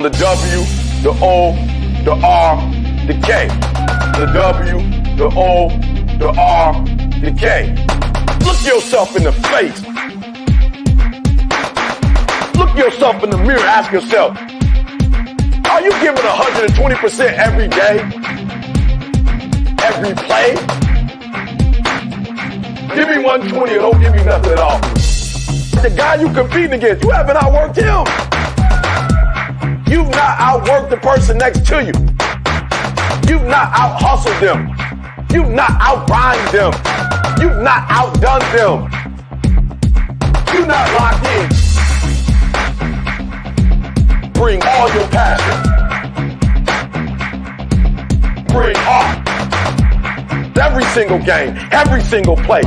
The W, the O, the R, the K. The W, the O, the R, the K. Look yourself in the face. Look yourself in the mirror. Ask yourself, are you giving 120% every day? Every play? Give me 120 or don't give me nothing at all. The guy you competing against, you haven't outworked him. You've not outworked the person next to you. You've not out-hustled them. You've not out-grind them. You've not outdone them. You're not locked in. Bring all your passion. Bring heart. Every single game, every single play.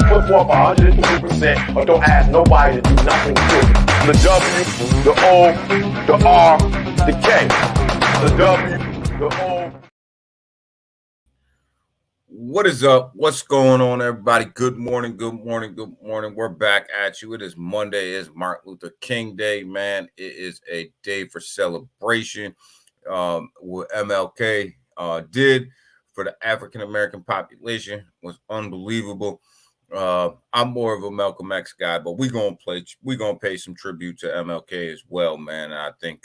Put forth 120% or don't ask nobody to do nothing to you. The W, the O, the R, the K. The W, the O. What is up? What's going on, everybody? Good morning, good morning, good morning. We're back at you. It is Monday. It's Martin Luther King Day, man. It is a day for celebration. What MLK did for the African-American population was unbelievable. I'm more of a Malcolm X guy, but we're gonna pay some tribute to MLK as well, man. I think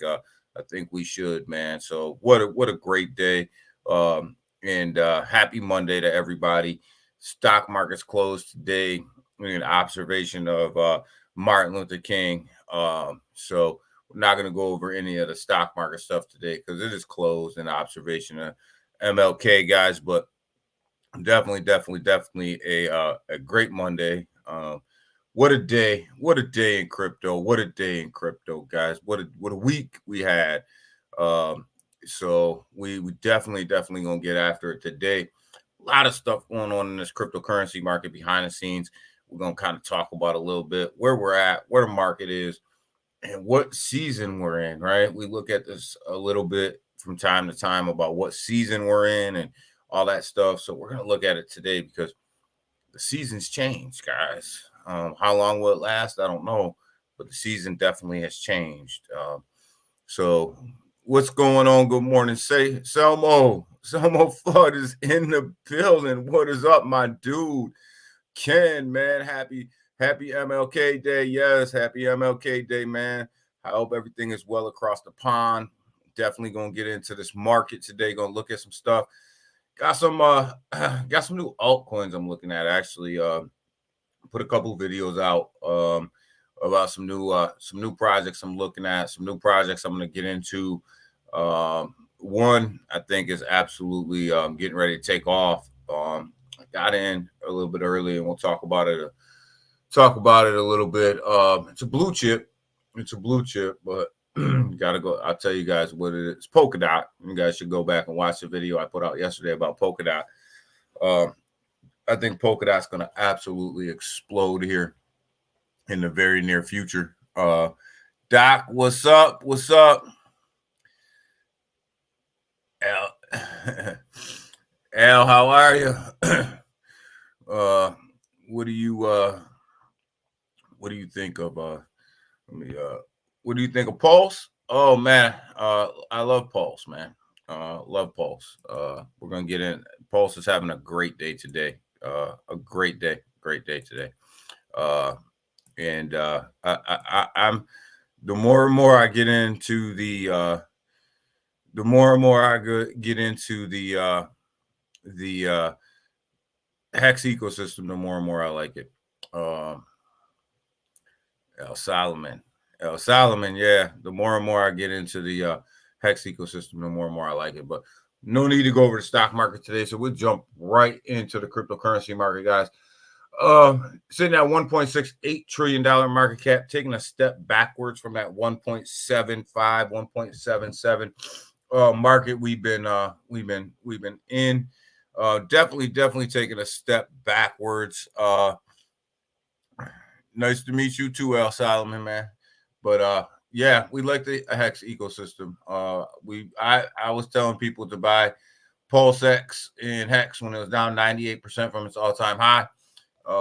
we should, man. So what a great day. And happy Monday to everybody. Stock markets closed today in observation of Martin Luther King. So we're not going to go over any of the stock market stuff today because it is closed in observation of MLK, guys. But definitely a great Monday. What a day in crypto. What a day in crypto, guys. What a week we had. So we definitely gonna get after it today. A lot of stuff going on in this cryptocurrency market behind the scenes. We're gonna kind of talk about a little bit where we're at, where the market is, and what season we're in, right? We look at this a little bit from time to time about what season we're in and all that stuff. So we're gonna look at it today because the season's changed, guys. How long will it last? I don't know, but the season definitely has changed. So what's going on? Good morning. Say Selmo Flood is in the building. What is up, my dude? Ken, man. Happy MLK Day. Yes, happy MLK Day, man. I hope everything is well across the pond. Definitely gonna get into this market today. Gonna look at some stuff. Got some new altcoins I'm looking at. Actually, put a couple videos out about some new projects I'm looking at, some new projects I'm gonna get into. One I think is absolutely getting ready to take off. I got in a little bit early, and we'll talk about it a little bit. It's a blue chip, but gotta go. I'll tell you guys what it is. Polkadot. You guys should go back and watch the video I put out yesterday about Polkadot. I think Polkadot's gonna absolutely explode here in the very near future. Doc, what's up? What's up? Al, how are you? What do you think of what do you think of Pulse? Oh man, I love Pulse, man. Love Pulse. We're gonna get in. Pulse is having a great day today. A great day today. And I'm the more and more I get into the Hex ecosystem, the more and more I like it. El Solomon, yeah. The more and more I get into the Hex ecosystem, the more and more I like it. But no need to go over the stock market today, so we'll jump right into the cryptocurrency market, guys. Sitting at $1.68 trillion market cap, taking a step backwards from that 1.75, 1.77 market we've been in. Definitely taking a step backwards. Nice to meet you too, El Solomon, man. But yeah, we like the Hex ecosystem. I was telling people to buy Pulse X in Hex when it was down 98% from its all-time high.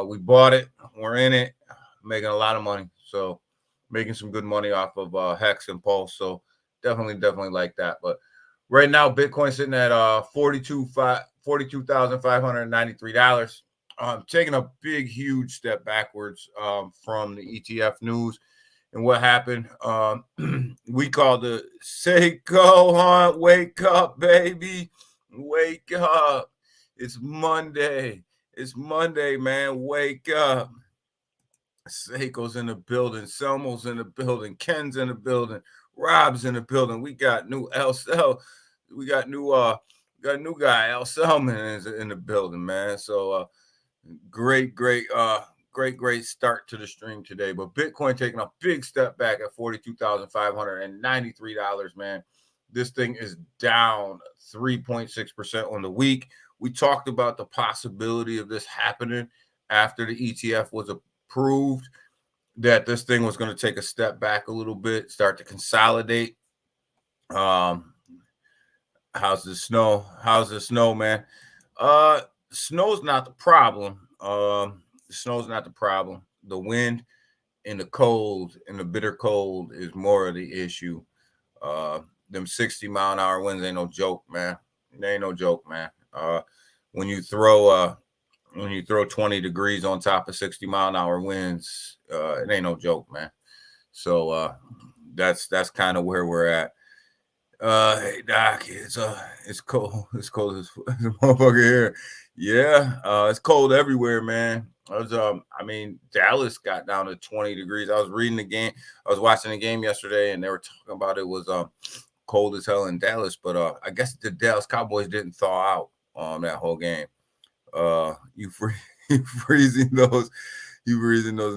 We bought it. We're in it, making a lot of money. So making some good money off of Hex and Pulse. So definitely like that. But right now, Bitcoin sitting at $42,593. Taking a big, huge step backwards from the ETF news. And what happened? We called the Seiko Hunt. Wake up, baby. Wake up. It's Monday. It's Monday, man. Wake up. Seiko's in the building. Selmo's in the building. Ken's in the building. Rob's in the building. We got new LSL. We got new guy. L Selman is in the building, man. So great start to the stream today. But Bitcoin taking a big step back at $42,593, man. This thing is down 3.6% on the week. We talked about the possibility of this happening after the ETF was approved, that this thing was going to take a step back a little bit, start to consolidate. How's the snow? How's the snow, man? Snow's not the problem. Snow's not the problem. The wind and the cold and the bitter cold is more of the issue. Them 60-mile-an-hour winds ain't no joke, man. They ain't no joke, man. When you throw 20 degrees on top of 60-mile-an-hour winds, it ain't no joke, man. So that's kind of where we're at. Hey Doc, it's cold. It's cold as a motherfucker here. Yeah, it's cold everywhere, man. Dallas got down to 20 degrees. I was reading the game. I was watching the game yesterday, and they were talking about it was cold as hell in Dallas. But I guess the Dallas Cowboys didn't thaw out that whole game. You freezing those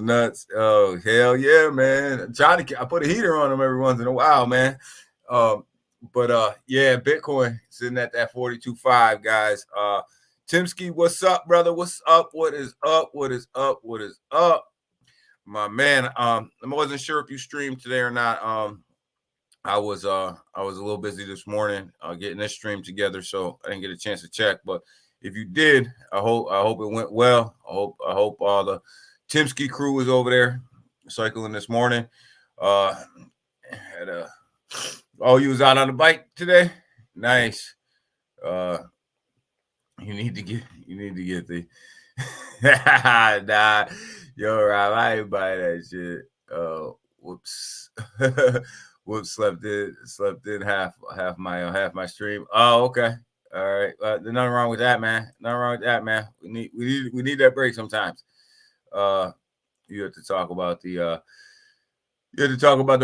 nuts. Oh, hell yeah, man. I put a heater on them every once in a while, man. Yeah, Bitcoin sitting at that 42.5, guys. Timsky, what's up, brother? What's up? What is up? What is up? What is up? My man, I wasn't sure if you streamed today or not. I was a little busy this morning getting this stream together, so I didn't get a chance to check. But if you did, I hope it went well. I hope all the Timsky crew was over there cycling this morning. You was out on the bike today? Nice. You need to get the nah, yo, Rob, I ain't buy that shit. Whoops. Whoops, slept in half my stream. Oh, okay. All right. There's nothing wrong with that, man. Nothing wrong with that, man. We need that break sometimes. You have to talk about the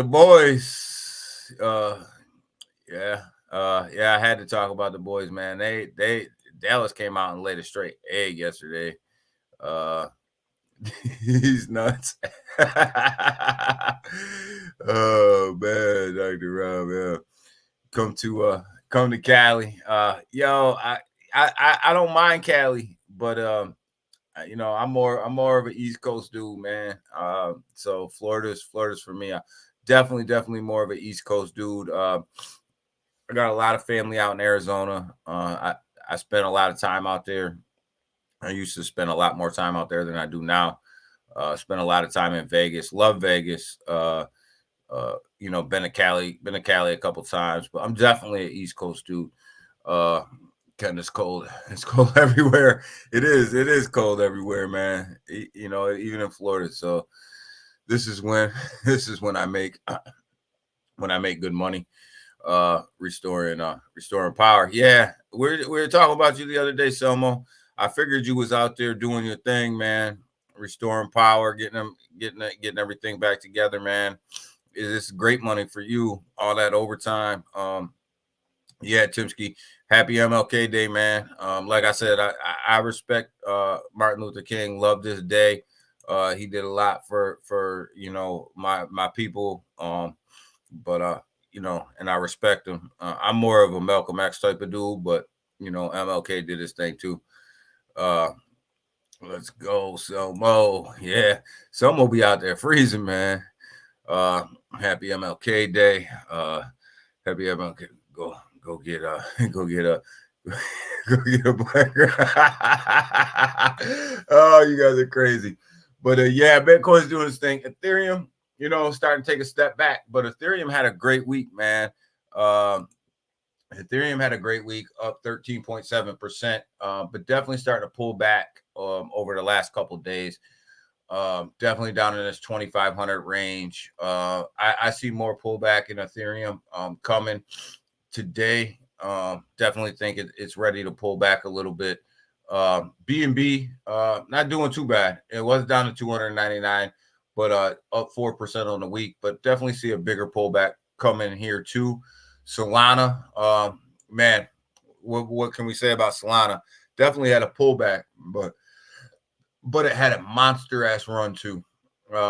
boys. Yeah, I had to talk about the boys, man. They Dallas came out and laid a straight egg yesterday. He's nuts. Oh man, Dr. Rob, yeah. Come to Cali. Yo, I don't mind Cali, but I'm more of an East Coast dude, man. So Florida's for me. Definitely more of an East Coast dude. I got a lot of family out in Arizona. I spent a lot of time out there. I used to spend a lot more time out there than I do now. Spent a lot of time in Vegas. Love Vegas. Been to Cali a couple times, but I'm definitely an East Coast dude. Kind of cold. It's cold everywhere. It is cold everywhere, man. Even in Florida. So this is when I make good money. Restoring power. Yeah, we were talking about you the other day, Selmo. I figured you was out there doing your thing, man. Restoring power, getting everything back together, man. This great money for you? All that overtime. Yeah, Timsky. Happy MLK Day, man. Like I said, I respect Martin Luther King. Love this day. He did a lot for my people. But and I respect him. I'm more of a Malcolm X type of dude, but MLK did his thing too. Let's go, Selmo. Yeah, Selmo be out there freezing, man. Happy MLK Day. Happy MLK. Go get a burger. Oh, you guys are crazy. But yeah, Bitcoin's doing its thing. Ethereum you know, starting to take a step back. But Ethereum had a great week, man. Ethereum had a great week, up 13.7%, but definitely starting to pull back over the last couple of days. Definitely down in this 2,500 range. I see more pullback in Ethereum coming today. Definitely think it's ready to pull back a little bit. BNB not doing too bad. It was down to 299, but up 4% on the week. But definitely see a bigger pullback coming here too. Solana, man, what can we say about Solana? Definitely had a pullback, but it had a monster ass run too.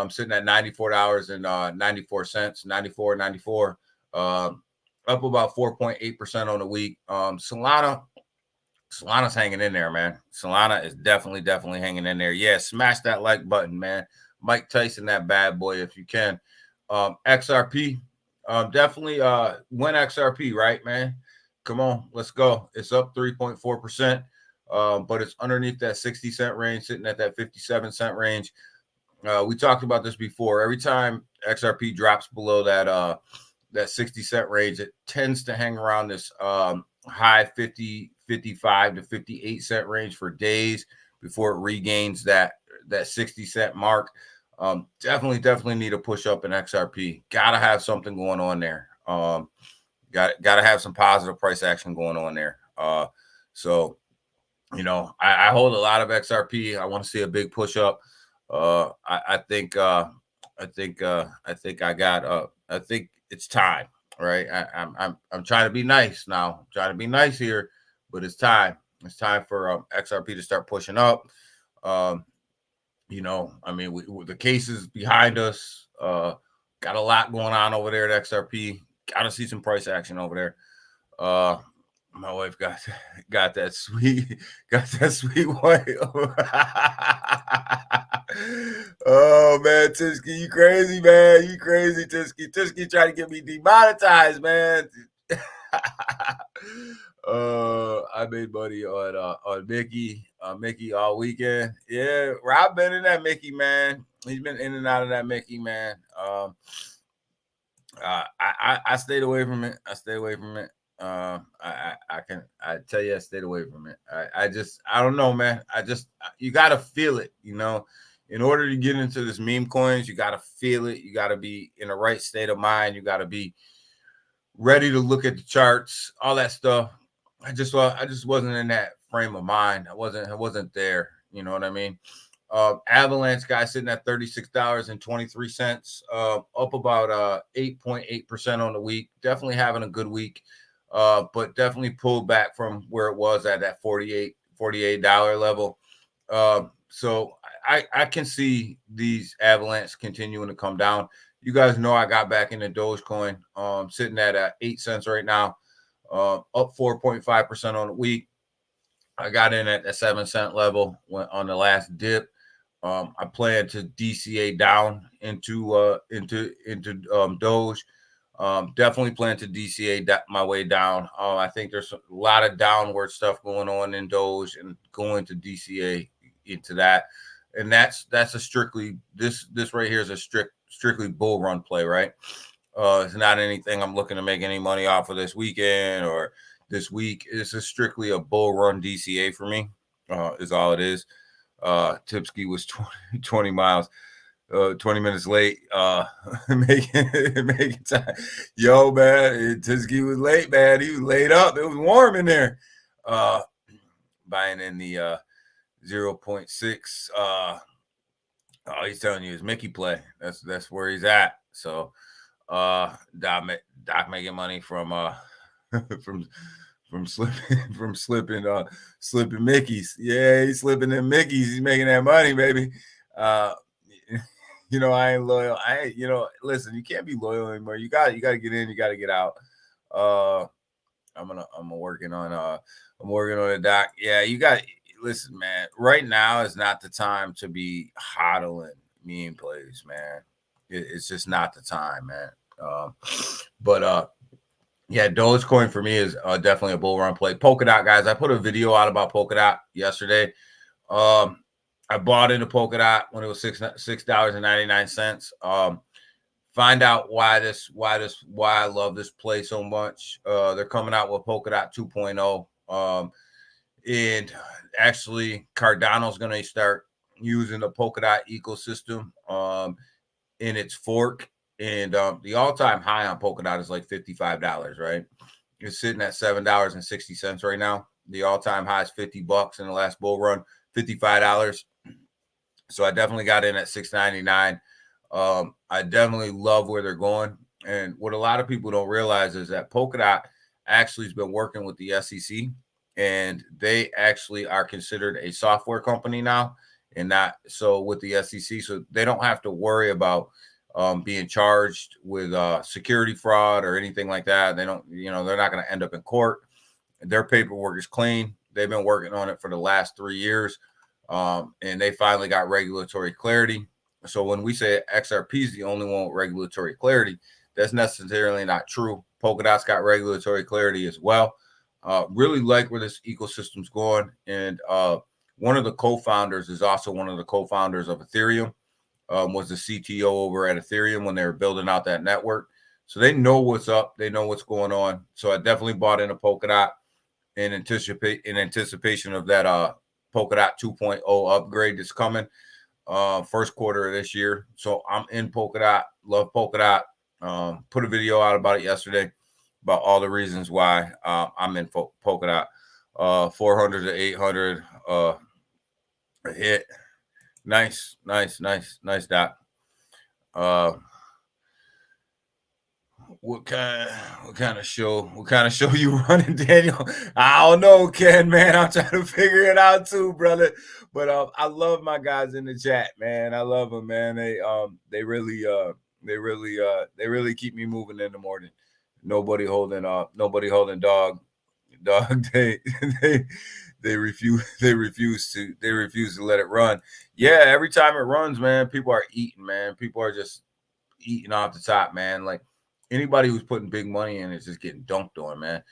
Sitting at $94 and 94 cents, 94.94, up about 4.8% on the week. Solana's hanging in there, man. Solana is definitely hanging in there. Yeah, smash that like button, man. Mike Tyson, that bad boy, if you can. XRP, definitely win XRP, right, man? Come on, let's go. It's up 3.4%. But it's underneath that 60-cent range, sitting at that 57-cent range. We talked about this before. Every time XRP drops below that 60-cent range, it tends to hang around this high 55 to 58-cent range for days before it regains that 60-cent mark. Definitely need to push up in XRP. Gotta have something going on there. Gotta have some positive price action going on there. So you know, I hold a lot of XRP. I want to see a big push up. I think it's time, right? I'm trying to be nice now. I'm trying to be nice here, but it's time. It's time for XRP to start pushing up. You know, I mean, the cases behind us. Got a lot going on over there at XRP. Got to see some price action over there. My wife got that sweet white. Oh man, Tisky, you crazy, man. You crazy, Tisky. Tisky trying to get me demonetized, man. I made money on Mickey all weekend. Yeah, Rob been in that Mickey, man. He's been in and out of that Mickey, man. I stayed away from it. I tell you, I stayed away from it. I don't know, man. You gotta feel it, you know. In order to get into this meme coins, you gotta feel it. You gotta be in the right state of mind. You gotta be ready to look at the charts, all that stuff. I just wasn't in that frame of mind. I wasn't there. You know what I mean? Avalanche guy sitting at $36.23, up about 8.8% on the week. Definitely having a good week, but definitely pulled back from where it was at that $48 level. So I can see these Avalanche continuing to come down. You guys know I got back into Dogecoin, sitting at 8 cents right now, up 4.5% on the week. I got in at the 7-cent level on the last dip. I plan to DCA down into Doge. Definitely plan to DCA my way down. I think there's a lot of downward stuff going on in Doge, and going to DCA into that. And that's a strictly this right here is a strictly bull run play, right? It's not anything I'm looking to make any money off of this weekend or this week. It's strictly a bull run DCA for me. Is all it is. Tipsky was 20 miles, 20 minutes late, making time. Yo, man, Tipsky was late, man. He was laid up. It was warm in there. Buying in the 0.6. Oh, he's telling you his Mickey play. That's where he's at. So, Doc making money from slipping Mickeys. Yeah, he's slipping them Mickeys. He's making that money, baby. You know, I ain't loyal. Listen, you can't be loyal anymore. You got to get in, you got to get out. I'm working on it, Doc. Yeah, you got listen, man. Right now is not the time to be hodling meme plays, man. It's just not the time, man. Yeah, Dogecoin for me is definitely a bull run play. Polkadot, guys. I put a video out about Polkadot yesterday. I bought into Polkadot when it was $6.99. find out why I love this play so much. They're coming out with Polkadot 2.0. And actually Cardano's going to start using the Polkadot ecosystem in its fork. And the all-time high on Polkadot is like $55, right? It's sitting at $7.60 right now. The all-time high is $50 in the last bull run, $55. So I definitely got in at $6.99. I definitely love where they're going. And what a lot of people don't realize is that Polkadot actually has been working with the SEC, and they actually are considered a software company now, and not so with the SEC. So they don't have to worry about being charged with security fraud or anything like that. They don't, they're not going to end up in court. Their paperwork is clean. They've been working on it for the last 3 years, and they finally got regulatory clarity. So when we say XRP is the only one with regulatory clarity, that's necessarily not true. Polkadot's got regulatory clarity as well. Really like where this ecosystem's going. And one of the co-founders is also one of the co-founders of Ethereum, was the CTO over at Ethereum when they were building out that network. So they know what's up. They know what's going on. So I definitely bought into Polkadot in anticipation of that Polkadot 2.0 upgrade that's coming first quarter of this year. So I'm in Polkadot, love Polkadot. Put a video out about it yesterday about all the reasons why I'm in Polkadot. 400 to 800 hit. Nice, Doc. What kind of show you running, Daniel? I don't know, Ken, man. I'm trying to figure it out too, brother. But I love my guys in the chat, man. I love them, man. They really keep me moving in the morning. Nobody holding dog. They refuse to let it run. Yeah, every time it runs, man, people are eating, man. People are just eating off the top, man. Like anybody who's putting big money in is just getting dunked on, man.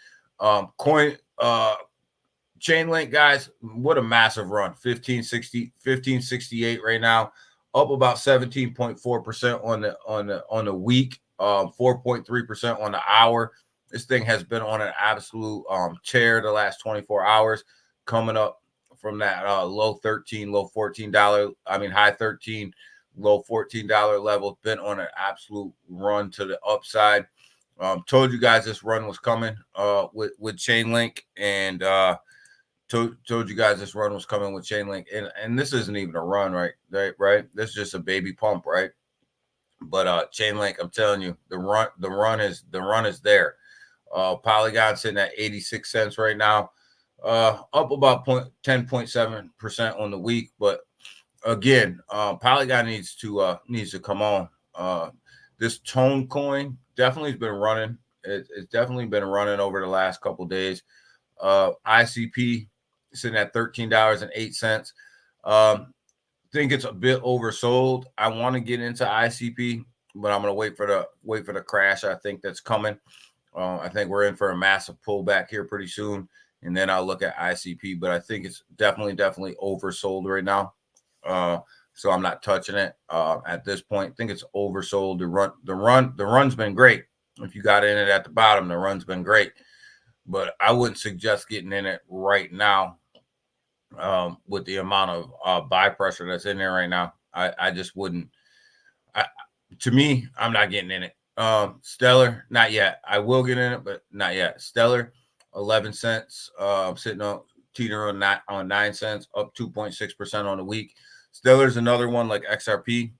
Chainlink, guys, what a massive run. 1568 right now, up about 17.4% on the week, 4.3% on the hour. This thing has been on an absolute tear the last 24 hours, coming up from that low $13, low $14, high 13, low $14 level. Been on an absolute run to the upside. Told you guys this run was coming with Chainlink, and told you guys this run was coming with Chainlink, and this isn't even a run, right? This is just a baby pump, right? But Chainlink, I'm telling you, the run is there. Polygon sitting at 86 cents right now, up about 10.7% on the week. But again, Polygon needs to come on. This Tone coin definitely has been running. It's definitely been running over the last couple days. ICP sitting at $13.08. Think it's a bit oversold. I want to get into ICP, but I'm going to wait for the crash. I think that's coming. I think we're in for a massive pullback here pretty soon, and then I'll look at ICP. But I think it's definitely oversold right now. So I'm not touching it at this point. I think it's oversold. The run's been great. If you got in it at the bottom, the run's been great. But I wouldn't suggest getting in it right now with the amount of buy pressure that's in there right now. I just wouldn't. To me, I'm not getting in it. Stellar, not yet. I will get in it, but not yet. Stellar, 11 cents. Sitting on teetering on 9 cents, up 2.6% on the week. Stellar's another one like XRP.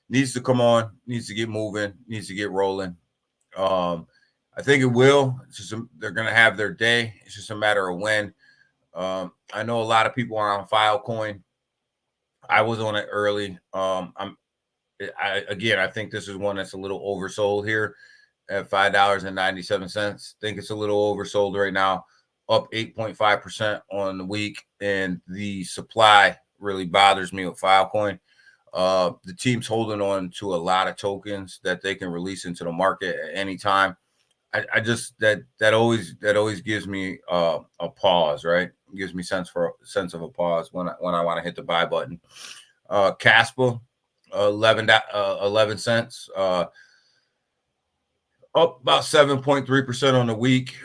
Needs to come on, needs to get moving, needs to get rolling. I think it will. It's just they're going to have their day. It's just a matter of when. I know a lot of people are on Filecoin. I was on it early. I think this is one that's a little oversold here at $5.97. Think it's a little oversold right now, up 8.5% on the week. And the supply really bothers me with Filecoin. The team's holding on to a lot of tokens that they can release into the market at any time. I just that always gives me a pause, right? It gives me sense of a pause when I want to hit the buy button. Caspa, 11 cents, up about 7.3% on the week.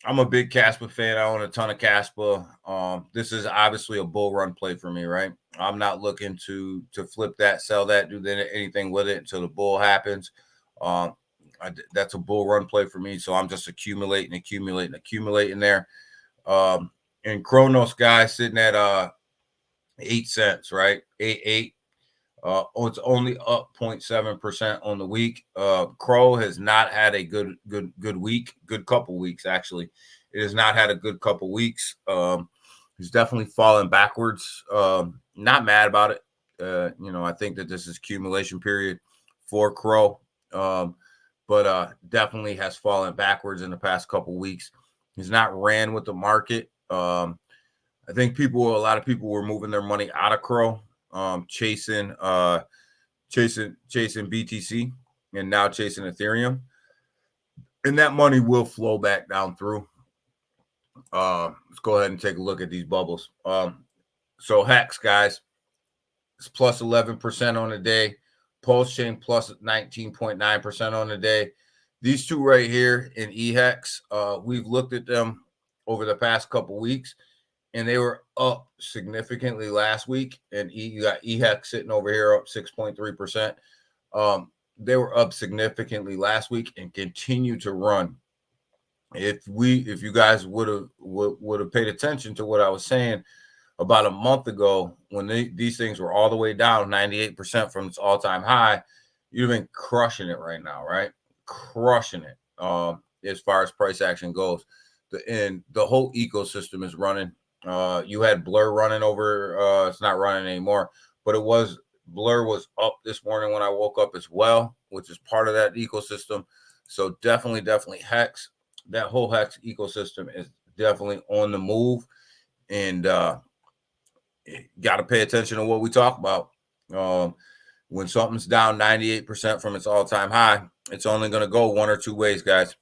I'm a big Caspa fan. I own a ton of Caspa. This is obviously a bull run play for me, right? I'm not looking to flip that, sell that, do anything with it until the bull happens. That's a bull run play for me. So I'm just accumulating there. And Kronos guy sitting at 8 cents, right? 8. It's only up 0.7% on the week. Crow has not had a good week, good couple weeks actually. It has not had a good couple weeks. He's definitely fallen backwards. Not mad about it. I think that this is accumulation period for Crow, but definitely has fallen backwards in the past couple weeks. He's not ran with the market. I think a lot of people were moving their money out of Crow. Chasing BTC and now chasing Ethereum, and that money will flow back down through. Let's go ahead and take a look at these bubbles. So Hex, guys, it's plus 11% on the day. Pulse Chain plus 19.9% on the day. These two right here in eHex, we've looked at them over the past couple weeks, and they were up significantly last week. And you got eHex sitting over here up 6.3%. They were up significantly last week and continue to run. If you guys would have paid attention to what I was saying about a month ago, when these things were all the way down 98% from its all-time high, you've been crushing it right now, right? Crushing it as far as price action goes. And the whole ecosystem is running. You had Blur running over. It's not running anymore, but Blur was up this morning when I woke up as well, which is part of that ecosystem. So definitely Hex. That whole Hex ecosystem is definitely on the move, and got to pay attention to what we talk about. When something's down 98% from its all-time high, it's only going to go one or two ways, guys.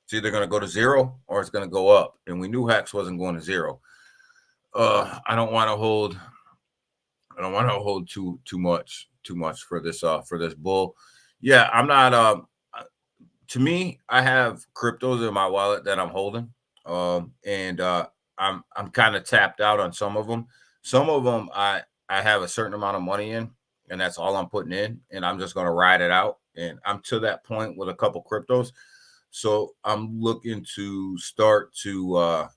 It's either going to go to zero or it's going to go up, and we knew Hex wasn't going to zero. I don't want to hold too much for this bull. Yeah, I'm not. To me, I have cryptos in my wallet that I'm holding, and I'm kind of tapped out on some of them. Some of them I have a certain amount of money in, and that's all I'm putting in, and I'm just going to ride it out. And I'm to that point with a couple cryptos, so I'm looking to start to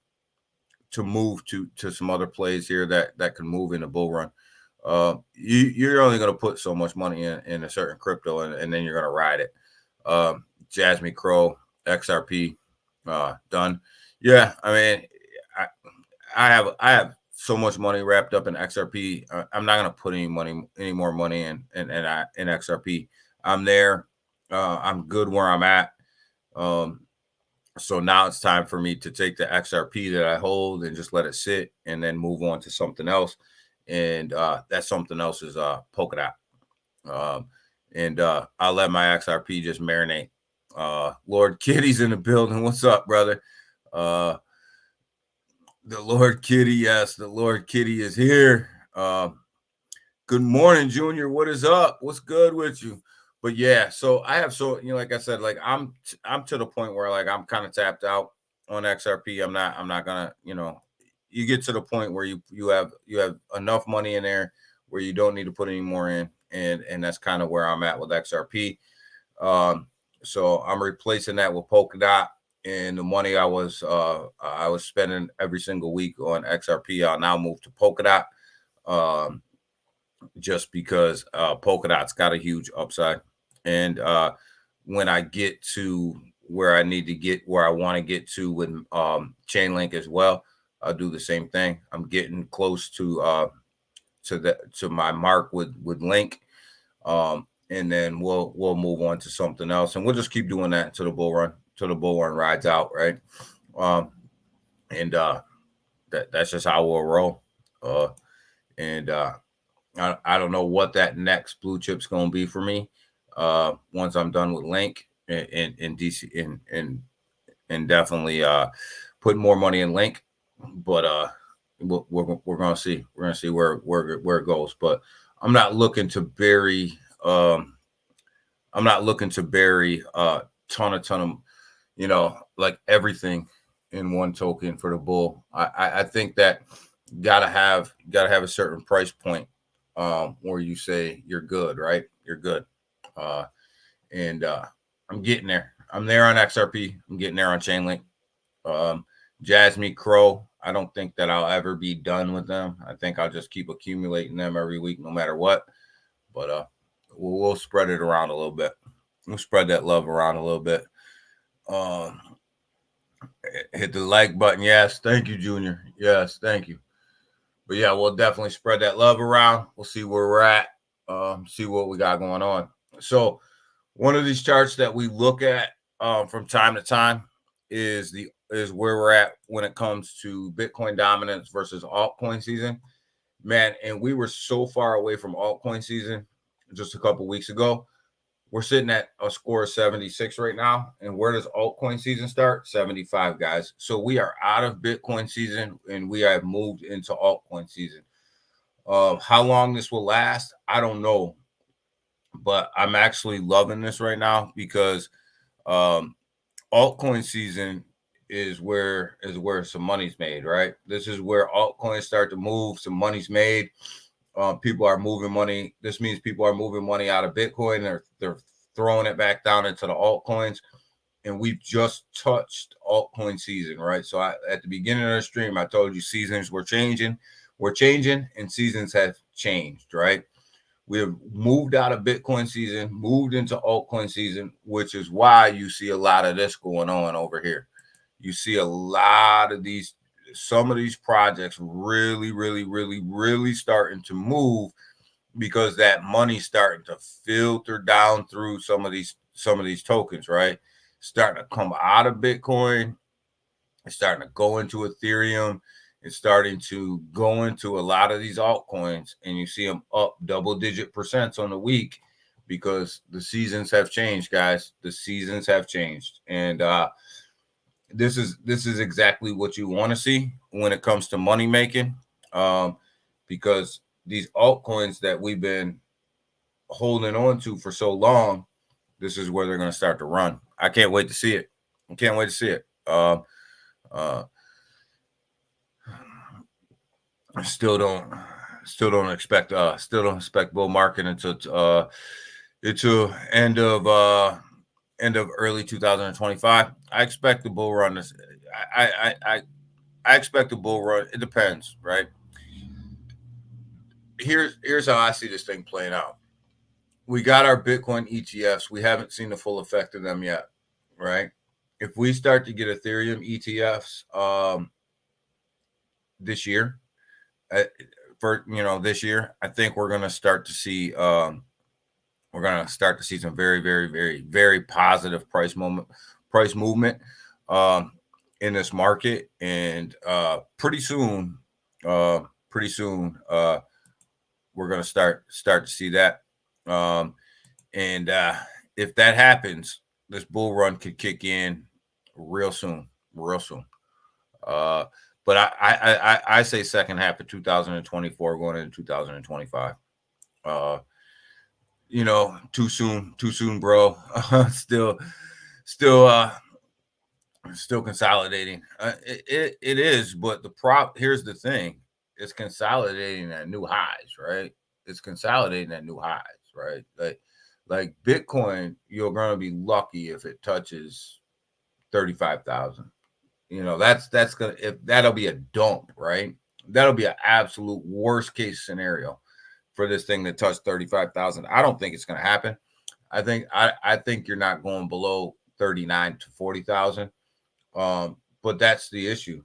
move to some other plays here that can move in a bull run. You're only going to put so much money in a certain crypto, and then you're going to ride it. Jasmine Crow, XRP, done. Yeah, I mean, I have so much money wrapped up in XRP. I'm not going to put any more money in XRP. I'm there. I'm good where I'm at. So now it's time for me to take the XRP that I hold and just let it sit, and then move on to something else. And that something else is Polkadot. And I'll let my XRP just marinate. Lord Kitty's in the building. What's up, brother? The Lord Kitty, yes, the Lord Kitty is here. Good morning, Junior. What is up? What's good with you? But yeah, so I have like I said, like I'm to the point where like I'm kind of tapped out on XRP. I'm not gonna, you get to the point where you have enough money in there where you don't need to put any more in, and that's kind of where I'm at with XRP. So I'm replacing that with Polkadot, and the money I was spending every single week on XRP, I'll now move to Polkadot, just because Polkadot's got a huge upside. And when I get to where I want to get to with Chainlink as well, I'll do the same thing. I'm getting close to my mark with Link, and then we'll move on to something else, and we'll just keep doing that until the bull run rides out, right? And that's just how we'll roll. I don't know what that next blue chip's going to be for me. Once I'm done with Link and DC and definitely put more money in Link, but we're going to see. We're going to see where it goes. But I'm not looking to bury. I'm not looking to bury ton of like everything in one token for the bull. I think that gotta have a certain price point where you say you're good, right? You're good. And I'm getting there. I'm there on XRP. I'm getting there on Chainlink. Jasmine Crow, I don't think that I'll ever be done with them. I think I'll just keep accumulating them every week, no matter what. But we'll spread it around a little bit. We'll spread that love around a little bit. Hit the like button. Yes, thank you, Junior. Yes, thank you. But yeah, we'll definitely spread that love around. We'll see where we're at. See what we got going on. So one of these charts that we look at from time to time is where we're at when it comes to Bitcoin dominance versus altcoin season. Man, and we were so far away from altcoin season just a couple weeks ago. We're sitting at a score of 76 right now. And where does altcoin season start? 75, guys. So we are out of Bitcoin season and we have moved into altcoin season. How long this will last, I don't know. But I'm actually loving this right now because altcoin season is where some money's made, right? This is where altcoins start to move. Some money's made. People are moving money. This means people are moving money out of Bitcoin. They're throwing it back down into the altcoins. And we've just touched altcoin season, right? So at the beginning of the stream, I told you seasons were changing. We're changing and seasons have changed, right? We have moved out of Bitcoin season, moved into altcoin season, which is why you see a lot of this going on over here. You see a lot of some of these projects really, really, really, really starting to move because that money's starting to filter down through some of these tokens, right? Starting to come out of Bitcoin. It's starting to go into Ethereum. It's starting to go into a lot of these altcoins, and you see them up double-digit % on the week because the seasons have changed, guys. The seasons have changed, and this is exactly what you want to see when it comes to money making, because these altcoins that we've been holding on to for so long, this is where they're going to start to run. I can't wait to see it. I can't wait to see it. Still don't expect bull market until end of early 2025. I expect the bull run. I expect the bull run. It depends, right? Here's how I see this thing playing out. We got our Bitcoin ETFs. We haven't seen the full effect of them yet, right? If we start to get Ethereum ETFs this year, this year, I think we're going to start to see some very, very, very, very positive price movement in this market, and pretty soon we're going to start to see that. And if that happens, this bull run could kick in real soon. But I say second half of 2024 going into 2025. Too soon, bro. Still consolidating. It is, but here's the thing: it's consolidating at new highs, right? Like Bitcoin, you're gonna be lucky if it touches 35,000. That'll be a dump, right? That'll be an absolute worst case scenario for this thing to touch 35,000. I don't think it's going to happen. I think you're not going below 39 to 40,000. But that's the issue.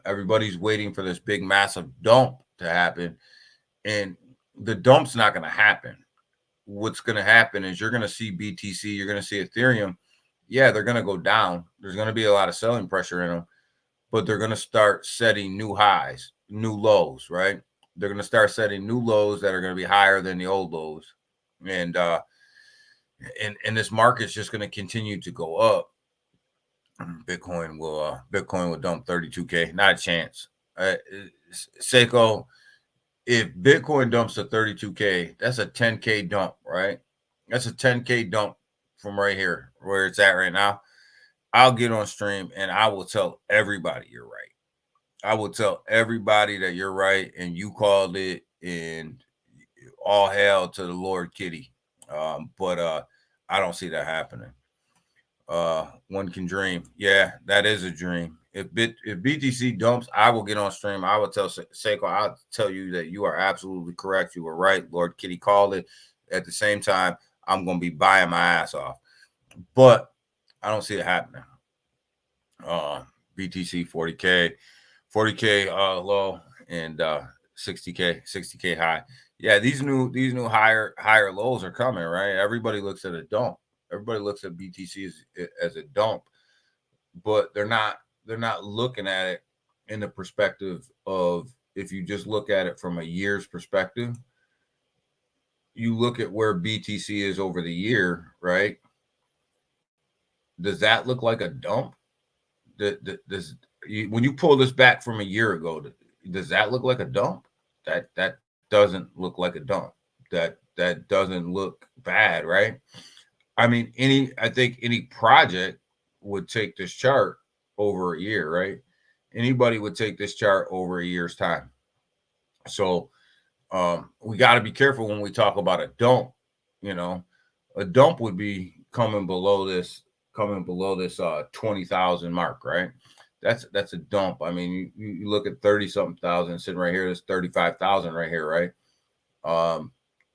Everybody's waiting for this big massive dump to happen, and the dump's not going to happen. What's going to happen is you're going to see BTC, you're going to see Ethereum. Yeah, they're going to go down. There's going to be a lot of selling pressure in them, but they're going to start setting new highs, new lows, right? They're going to start setting new lows that are going to be higher than the old lows. And this market's just going to continue to go up. Bitcoin will dump 32K. Not a chance. Seiko, if Bitcoin dumps to 32K, that's a 10K dump, right? That's a 10K dump from right here where it's at right now. I'll get on stream and I will tell everybody you're right. I will tell everybody that you're right and you called it, and all hail to the Lord Kitty. But I don't see that happening. One can dream. Yeah, that is a dream. If BTC dumps, I will get on stream. I will tell Seiko, I'll tell you that you are absolutely correct. You were right. Lord Kitty called it. At the same time, I'm going to be buying my ass off. But I don't see it happening. BTC 40K low and 60K high. Yeah, these new higher lows are coming, right? Everybody looks at a dump. Everybody looks at BTC as a dump, but they're not looking at it in the perspective of, if you just look at it from a year's perspective, you look at where BTC is over the year, right? Does that look like a dump? When you pull this back from a year ago, does that look like a dump? That doesn't look like a dump. That doesn't look bad, right? I mean, I think any project would take this chart over a year, right? Anybody would take this chart over a year's time. So we got to be careful when we talk about a dump. You know, a dump would be coming below this 20,000 mark, right? That's a dump. I mean, you look at 30-something thousand sitting right here. There's 35,000 right here, right?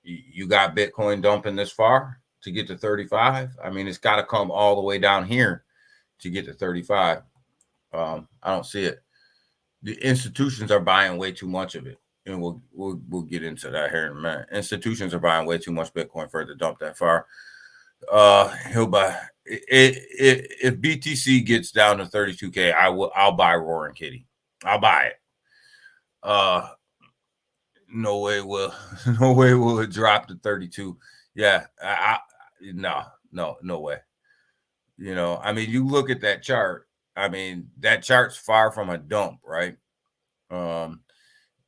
You got Bitcoin dumping this far to get to 35. I mean, it's got to come all the way down here to get to 35. I don't see it. The institutions are buying way too much of it, and we'll get into that here in a minute. Institutions are buying way too much Bitcoin for it to dump that far. He'll buy it. If BTC gets down to 32K, I'll buy Roaring Kitty. I'll buy it. No way will it drop to 32. Yeah, no way. You know, I mean, you look at that chart. I mean, that chart's far from a dump, right?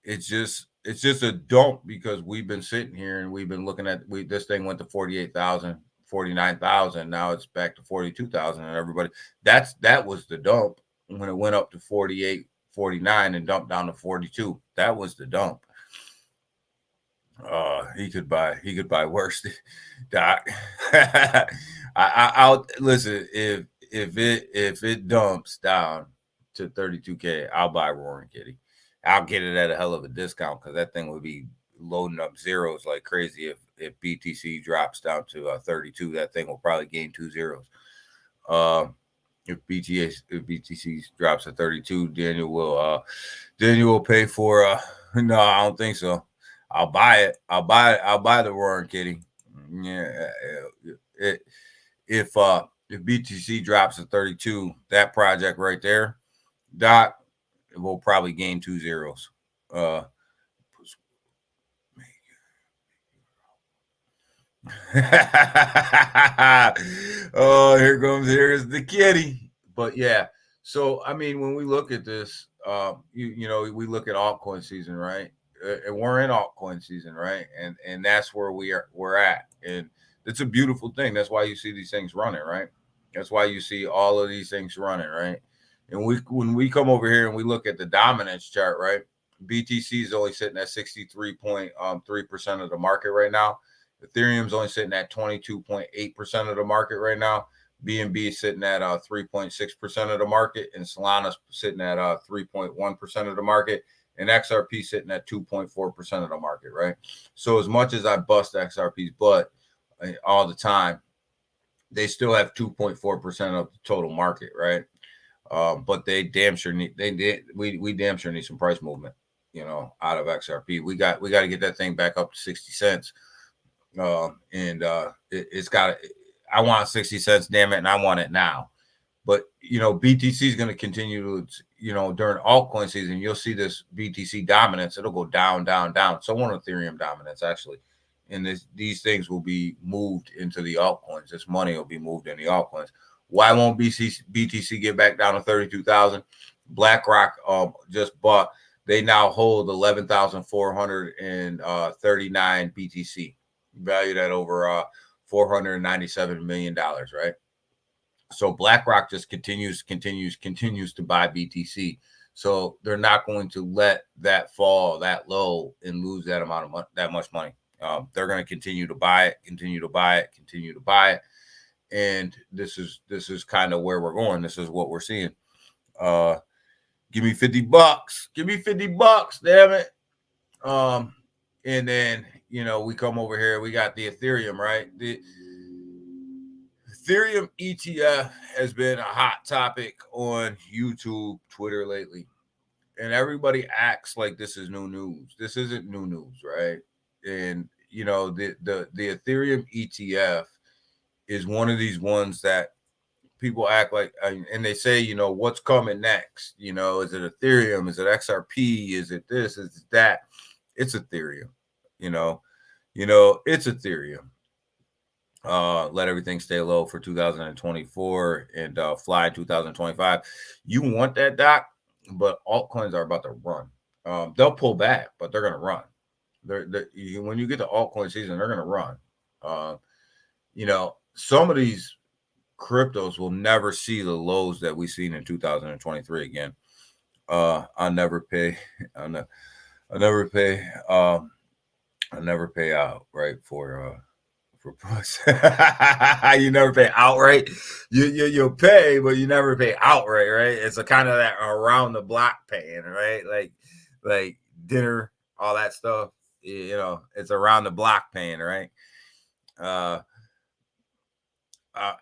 It's just a dump because we've been sitting here and we've been looking at this thing went to 48,000, 49,000. Now it's back to 42,000, and everybody that was the dump when it went up to 48, 49 and dumped down to 42. That was the dump. He could buy worse, Doc. I'll listen. If it dumps down to 32K, I'll buy Roaring Kitty. I'll get it at a hell of a discount because that thing would be loading up zeros like crazy. If BTC drops down to 32, that thing will probably gain 2 zeros. If BTC drops to 32, Daniel will pay for. No, I don't think so. I'll buy it. I'll buy the Roaring Kitty. Yeah. If BTC drops to 32, that project right there, Doc, will probably gain 2 zeros. Oh, here's the kitty. But yeah, so I mean, when we look at this, we look at altcoin season, right? And we're in altcoin season, right? And that's where we're at, and it's a beautiful thing. That's why you see these things running, right? That's why you see all of these things running, right? And when we come over here and we look at the dominance chart, right? BTC is only sitting at 63.3% of the market right now. Ethereum's only sitting at 22.8% of the market right now. BNB is sitting at 3.6% of the market, and Solana's sitting at 3.1% of the market, and XRP sitting at 2.4% of the market, right? So as much as I bust XRP's butt all the time, they still have 2.4% of the total market, right? But they damn sure need we damn sure need some price movement, out of XRP. We got to get that thing back up to 60 cents. It's got I want 60 cents, damn it, and I want it now. But BTC is going to continue to, during altcoin season, you'll see this BTC dominance. It'll go down, down, down. So won't Ethereum dominance actually. And these things will be moved into the altcoins. This money will be moved in the altcoins. Why won't BTC get back down to 32,000? BlackRock just bought They now hold 11,439 BTC, valued at over $497 million, right? So BlackRock just continues to buy BTC. So they're not going to let that fall that low and lose that amount of that much money. They're going to continue to buy it, and this is kind of where we're going. This is what we're seeing. Give me $50. Give me $50, damn it. And then, you know, we come over here, we got the Ethereum, right? The Ethereum ETF has been a hot topic on YouTube, Twitter lately. And everybody acts like this is new news. This isn't new news, right? And, you know, the Ethereum ETF is one of these ones that people act like, and they say, you know, what's coming next? You know, is it Ethereum? Is it XRP? Is it this? Is it that? It's Ethereum. You know, it's Ethereum. Let everything stay low for 2024 and fly in 2025. You want that, Doc, but altcoins are about to run. They'll pull back, but they're going to run. When you get to altcoin season, they're going to run. You know, some of these cryptos will never see the lows that we've seen in 2023 again. I'll never pay out, right, for puss. You never pay outright. You'll pay, but you never pay outright, right? It's a kind of that around the block paying, right? Like dinner, all that stuff. You know, it's around the block paying, right?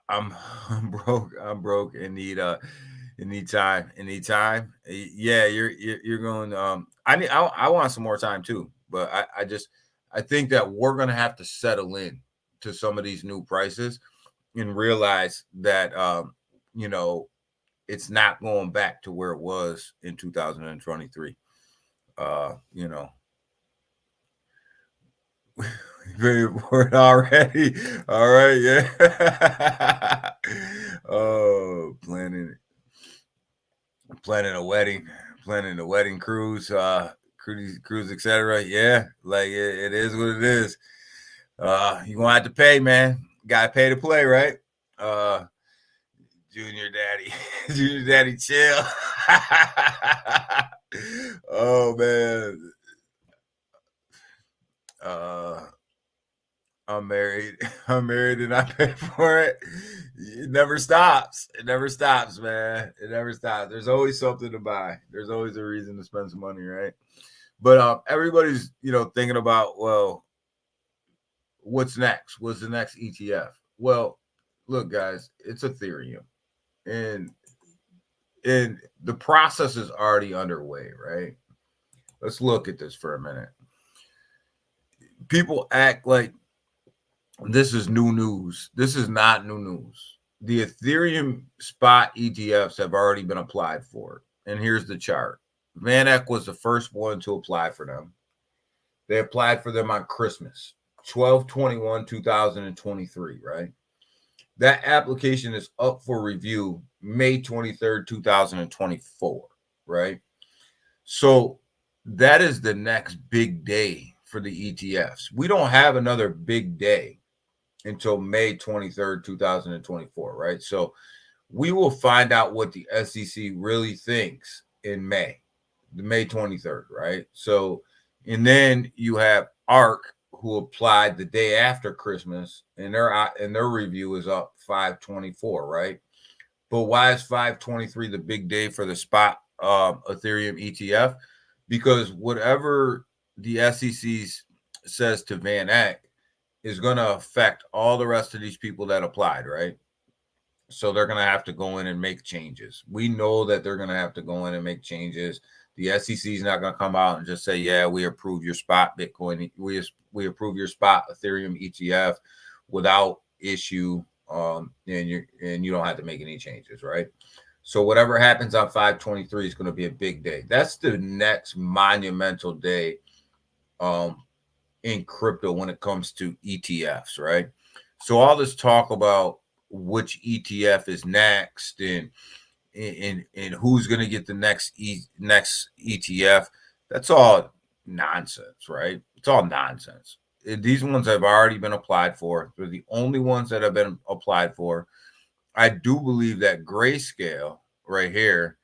I'm broke and need time. Yeah, you're going. I want some more time too, but I think that we're gonna have to settle in to some of these new prices and realize that you know, it's not going back to where it was in 2023. You know. Very important already. All right, yeah. Oh, planning a wedding, cruise, etc. Yeah, like it is what it is. You gonna have to pay, man. Gotta pay to play, right? Junior daddy, chill. Oh man. I'm married and I pay for it. It never stops, man. It never stops. There's always something to buy. There's always a reason to spend some money, right? But everybody's, you know, thinking about, well, what's next? What's the next ETF? Well, look, guys, it's Ethereum. And the process is already underway, right? Let's look at this for a minute. People act like this is new news. This is not new news. The Ethereum spot ETFs have already been applied for. And here's the chart. VanEck was the first one to apply for them. They applied for them on Christmas, 12/21/2023, right? That application is up for review May 23rd, 2024, right? So that is the next big day for the ETFs. We don't have another big day until May 23rd, 2024, right? So we will find out what the SEC really thinks in May, the May 23rd, right? So, and then you have ARK, who applied the day after Christmas, and their review is up 5/24, right? But why is 5/23 the big day for the spot Ethereum ETF? Because whatever the SEC says to VanEck is going to affect all the rest of these people that applied, right? So they're going to have to go in and make changes. We know that they're going to have to go in and make changes. The SEC is not going to come out and just say, yeah, we approve your spot Bitcoin. We approve your spot Ethereum ETF without issue. And you don't have to make any changes, right? So whatever happens on 5/23 is going to be a big day. That's the next monumental day in crypto when it comes to ETFs, right? So all this talk about which ETF is next and who's going to get the next ETF, That's all nonsense, right? It's all nonsense. These ones have already been applied for. They're the only ones that have been applied for. I do believe that Grayscale right here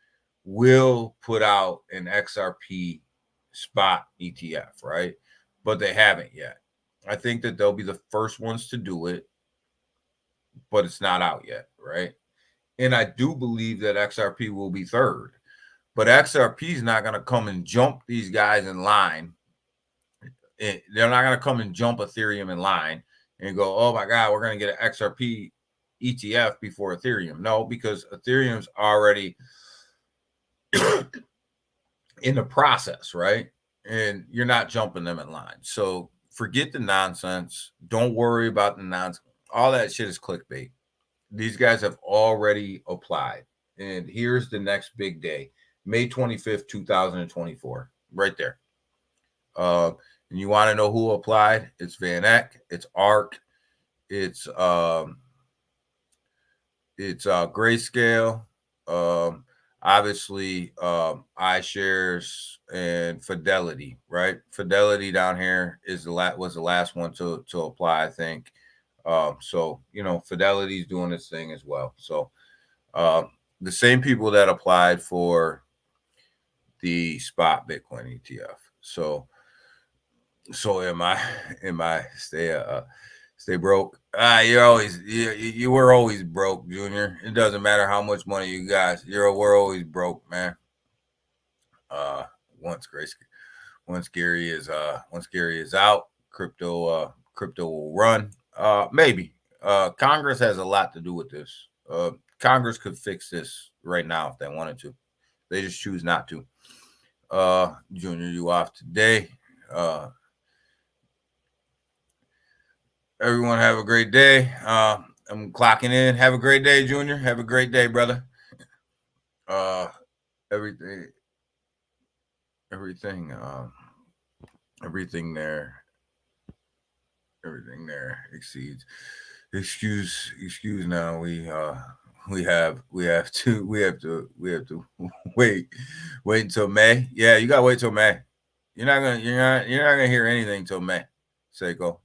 will put out an XRP spot ETF, right? But they haven't yet. I think that they'll be the first ones to do it, but it's not out yet, right? And I do believe that XRP will be third, but XRP is not going to come and jump these guys in line. They're not going to come and jump Ethereum in line and go, oh my God, we're going to get an XRP ETF before Ethereum. No, because Ethereum's already in the process, right? And you're not jumping them in line. So forget the nonsense. Don't worry about the nonsense. All that shit is clickbait. These guys have already applied. And here's the next big day, May 25th, 2024, right there. And you want to know who applied? It's Van Eck, it's ARK, it's Grayscale, obviously iShares and Fidelity, right? Fidelity down here is was the last one to apply, I think. So Fidelity's doing this thing as well. So the same people that applied for the spot Bitcoin ETF. So am I stay broke? You were always broke, Junior. It doesn't matter how much money you got. We're always broke, man. Once Gary is out, crypto will run. Maybe. Congress has a lot to do with this. Congress could fix this right now if they wanted to. They just choose not to. Junior, you off today. Everyone have a great day. I'm clocking in. Have a great day, Junior. Have a great day, brother. Everything there exceeds. Excuse now. We have to wait until May. Yeah, you gotta wait till May. You're not gonna hear anything till May, Seiko.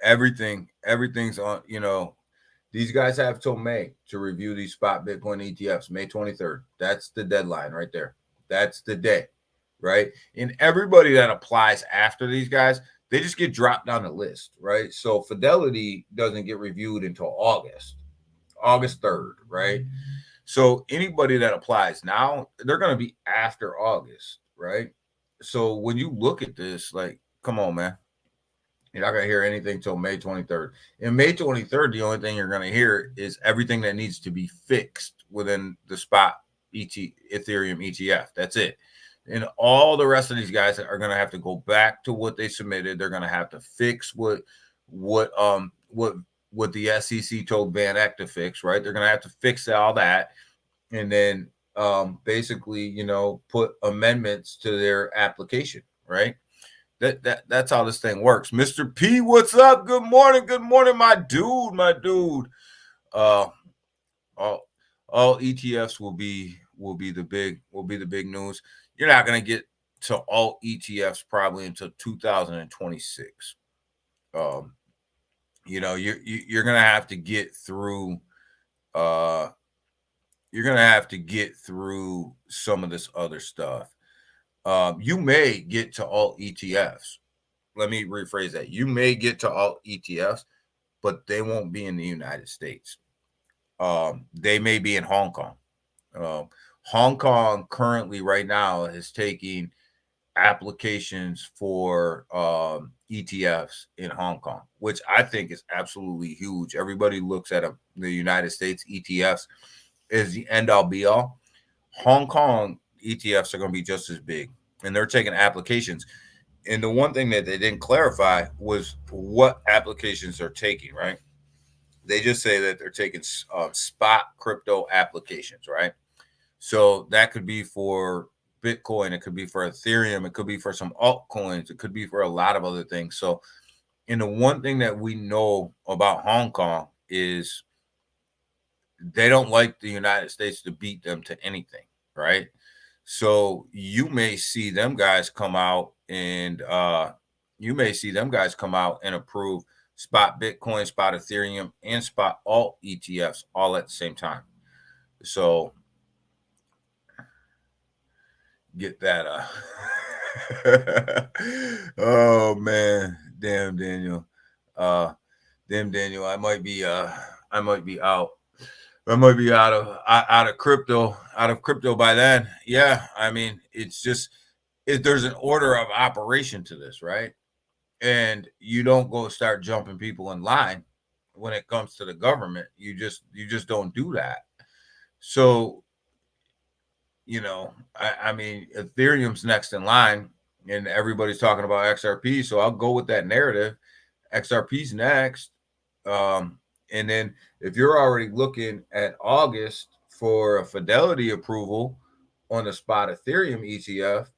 Everything's on. These guys have till May to review these spot Bitcoin ETFs. May 23rd. That's the deadline right there. That's the day, right? And everybody that applies after these guys, they just get dropped down the list, right? So Fidelity doesn't get reviewed until August 3rd, right? So anybody that applies now, they're going to be after August, right? So when you look at this, like, come on, man. You're not going to hear anything till May 23rd. And May 23rd, the only thing you're going to hear is everything that needs to be fixed within the spot Ethereum ETF. That's it. And all the rest of these guys are going to have to go back to what they submitted. They're going to have to fix what the SEC told Van Eck to fix, right? They're going to have to fix all that, and then basically, put amendments to their application, right? That's how this thing works. Mr. P, what's up? Good morning, my dude. All ETFs will be the big news. You're not going to get to all ETFs probably until 2026. You're going to have to get through. You're going to have to get through some of this other stuff. You may get to all ETFs. Let me rephrase that. You may get to all ETFs, but they won't be in the United States. They may be in Hong Kong. Hong Kong currently right now is taking applications for ETFs in Hong Kong, which I think is absolutely huge. Everybody looks at the United States ETFs as the end all be all. Hong Kong ETFs are going to be just as big, and they're taking applications. And the one thing that they didn't clarify was what applications they're taking, right? They just say that they're taking spot crypto applications, right? So that could be for Bitcoin, it could be for Ethereum, it could be for some altcoins, it could be for a lot of other things. So, and the one thing that we know about Hong Kong is they don't like the United States to beat them to anything, right? So you may see them guys come out and approve spot Bitcoin, spot Ethereum, and spot alt ETFs all at the same time. So get that. Oh man, damn Daniel. Daniel. I might be out. I might be out of crypto by then. Yeah, I mean, it's just there's an order of operation to this, right? And you don't go start jumping people in line when it comes to the government. You just don't do that. So, I mean, Ethereum's next in line, and everybody's talking about XRP. So I'll go with that narrative. XRP's next. And then if you're already looking at August for a Fidelity approval on the spot Ethereum ETF,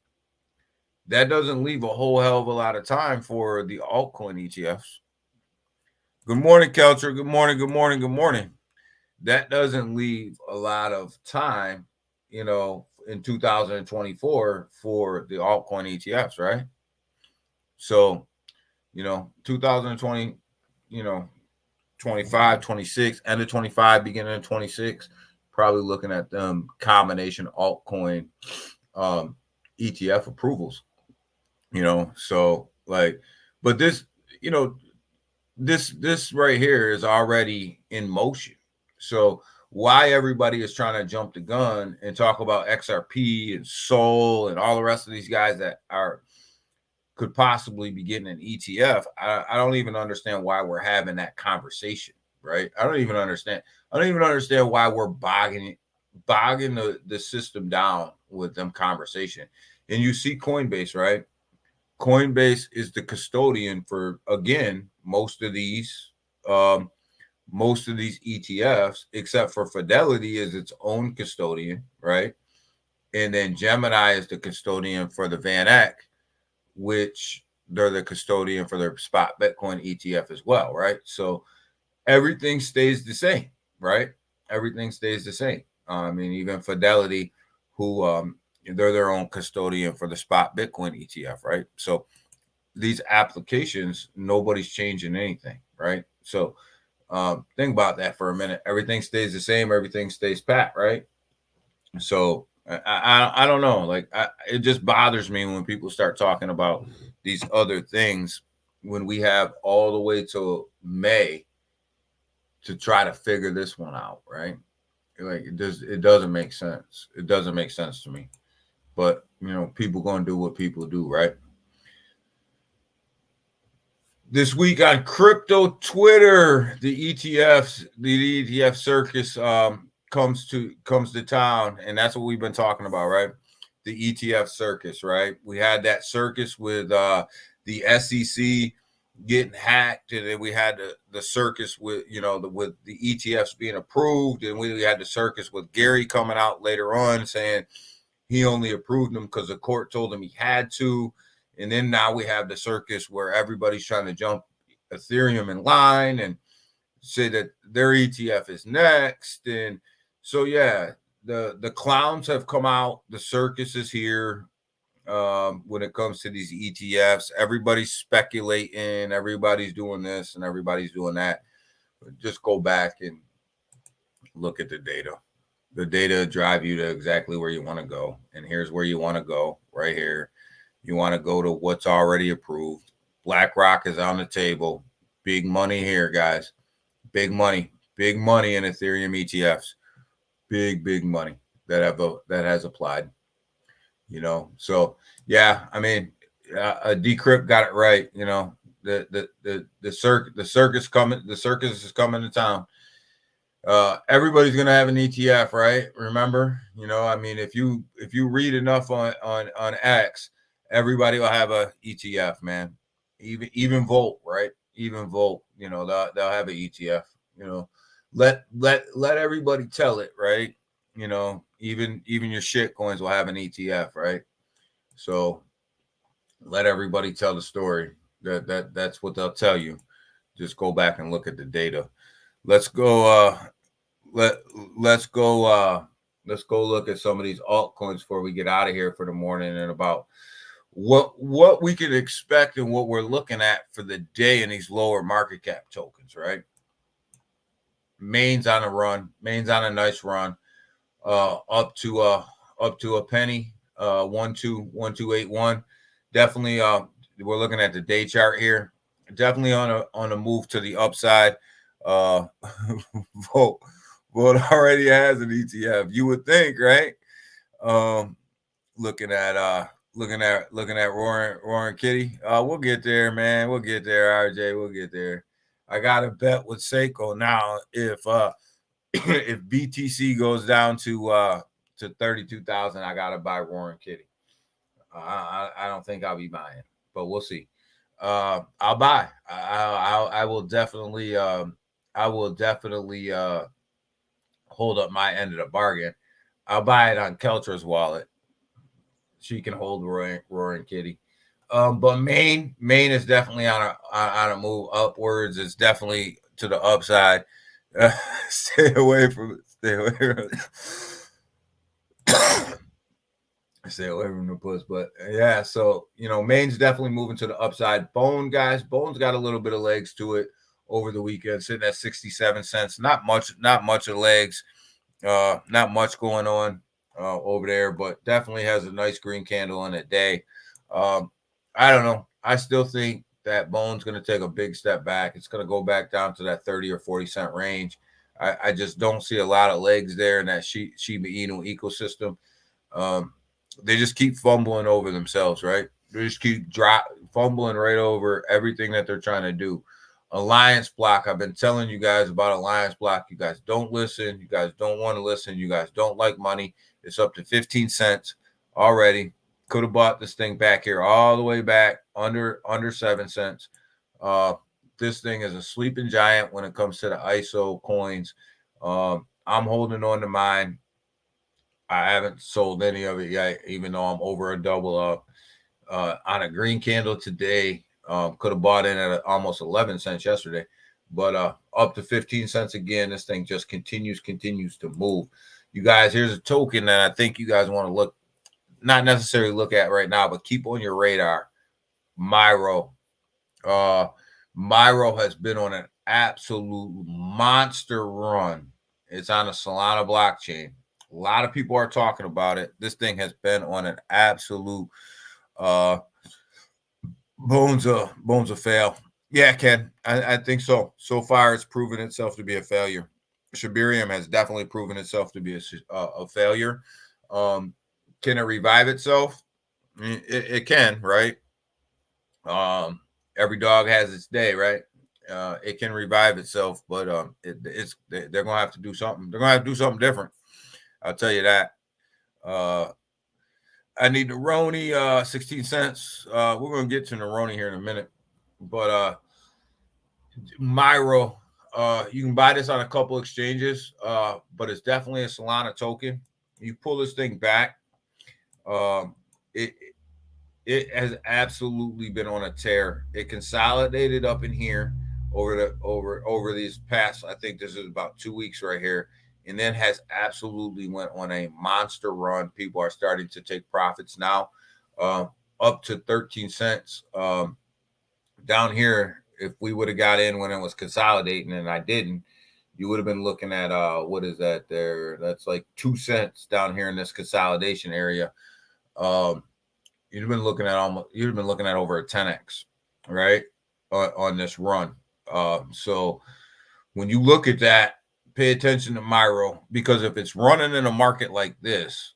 that doesn't leave a whole hell of a lot of time for the altcoin ETFs. Good morning, Kelcher. Good morning. That doesn't leave a lot of time, in 2024 for the altcoin ETFs, right? So, 2020, 25, 26, end of 25, beginning of 26, probably looking at them combination altcoin ETF approvals, so like, but this, this right here is already in motion. So why everybody is trying to jump the gun and talk about XRP and Sol and all the rest of these guys that could possibly be getting an ETF. I don't even understand why we're having that conversation, right? I don't even understand why we're bogging the system down with them conversation. And you see Coinbase, right? Coinbase is the custodian for, again, most of these ETFs, except for Fidelity is its own custodian, right? And then Gemini is the custodian for the Van Eck, which they're the custodian for their spot Bitcoin ETF as well, right? So everything stays the same, right? Everything stays the same. I mean, even Fidelity, who they're their own custodian for the spot Bitcoin ETF, right? So these applications, nobody's changing anything, right? So think about that for a minute. Everything stays the same. Everything stays pat, right? So I don't know. Like, it just bothers me when people start talking about these other things when we have all the way till May to try to figure this one out, right? Like, it doesn't make sense. It doesn't make sense to me. But people gonna do what people do, right? This week on crypto Twitter, the ETF circus comes to town, and that's what we've been talking about, right? The ETF circus, right? We had that circus with the SEC getting hacked, and then we had the circus with with the ETFs being approved, and we had the circus with Gary coming out later on saying he only approved them because the court told him he had to. And then now we have the circus where everybody's trying to jump Ethereum in line and say that their ETF is next. And so, yeah, the clowns have come out. The circus is here when it comes to these ETFs. Everybody's speculating. Everybody's doing this and everybody's doing that. But just go back and look at the data. The data drive you to exactly where you want to go. And here's where you want to go right here. You want to go to what's already approved. BlackRock is on the table. Big money here, guys. Big money in Ethereum ETFs. Big money that has applied. So yeah, I mean, Decrypt got it right. The circus is coming to town. Everybody's gonna have an ETF, right? Remember, I mean, if you read enough on X, everybody will have a ETF, man. Even Volt, right? Even Volt, they'll have an ETF. Let everybody tell it, right? Even your shit coins will have an ETF, right? So let everybody tell the story. That's what they'll tell you. Just go back and look at the data. Let's go let's go look at some of these altcoins before we get out of here for the morning, and about what we can expect and what we're looking at for the day in these lower market cap tokens, right? Main's on a run. Main's on a nice run. Up to a penny. 1281. Definitely we're looking at the day chart here. Definitely on a move to the upside. Vote already has an ETF. You would think, right? Looking at Roaring Kitty. We'll get there, man. We'll get there, RJ. We'll get there. I got a bet with Seiko now. If if BTC goes down to 32,000, I gotta buy Roaring Kitty. I don't think I'll be buying, but we'll see. I'll buy. I will definitely hold up my end of the bargain. I'll buy it on Keltra's wallet. She can hold Roaring Kitty. But Maine is definitely on a move upwards. It's definitely to the upside. Stay away from it. Stay away from the puss. But yeah, so Maine's definitely moving to the upside. Bone's got a little bit of legs to it over the weekend, sitting at 67 cents. Not much of legs. Not much going on over there, but definitely has a nice green candle in a day. I don't know. I still think that Bone's going to take a big step back. It's going to go back down to that 30 or 40 cent range. I just don't see a lot of legs there in that Shiba Inu ecosystem. They just keep fumbling over themselves, right? They just keep fumbling right over everything that they're trying to do. Alliance Block. I've been telling you guys about Alliance Block. You guys don't listen. You guys don't want to listen. You guys don't like money. It's up to 15 cents already. Could have bought this thing back here all the way back under 7 cents. This thing is a sleeping giant when it comes to the ISO coins. I'm holding on to mine. I haven't sold any of it yet, even though I'm over a double up. On a green candle today, could have bought in at almost 11 cents yesterday, but up to 15 cents again. This thing just continues to move. You guys, here's a token that I think you guys want to not necessarily look at right now, but keep on your radar. Myro. Myro has been on an absolute monster run. It's on a Solana blockchain. A lot of people are talking about it. This thing has been on an absolute bones of fail. Yeah, Ken, I think so. So far, it's proven itself to be a failure. Shibarium has definitely proven itself to be a failure. Can it revive itself? It can, right? Every dog has its day, right? It can revive itself, but they're gonna have to do something. They're gonna have to do something different. I'll tell you that. I need Neuroni, 16 cents. We're gonna get to Neuroni here in a minute, but Myro, you can buy this on a couple exchanges, but it's definitely a Solana token. You pull this thing back, it has absolutely been on a tear. It consolidated up in here over these past, I think this is about 2 weeks right here, and then has absolutely went on a monster run. People are starting to take profits now, up to 13 cents. Down here, if we would have got in when it was consolidating, and I didn't, you would have been looking at what is that there? That's like 2 cents down here in this consolidation area. You'd have been looking at over a 10x, right, on this run. So when you look at that, pay attention to Myro, because if it's running in a market like this,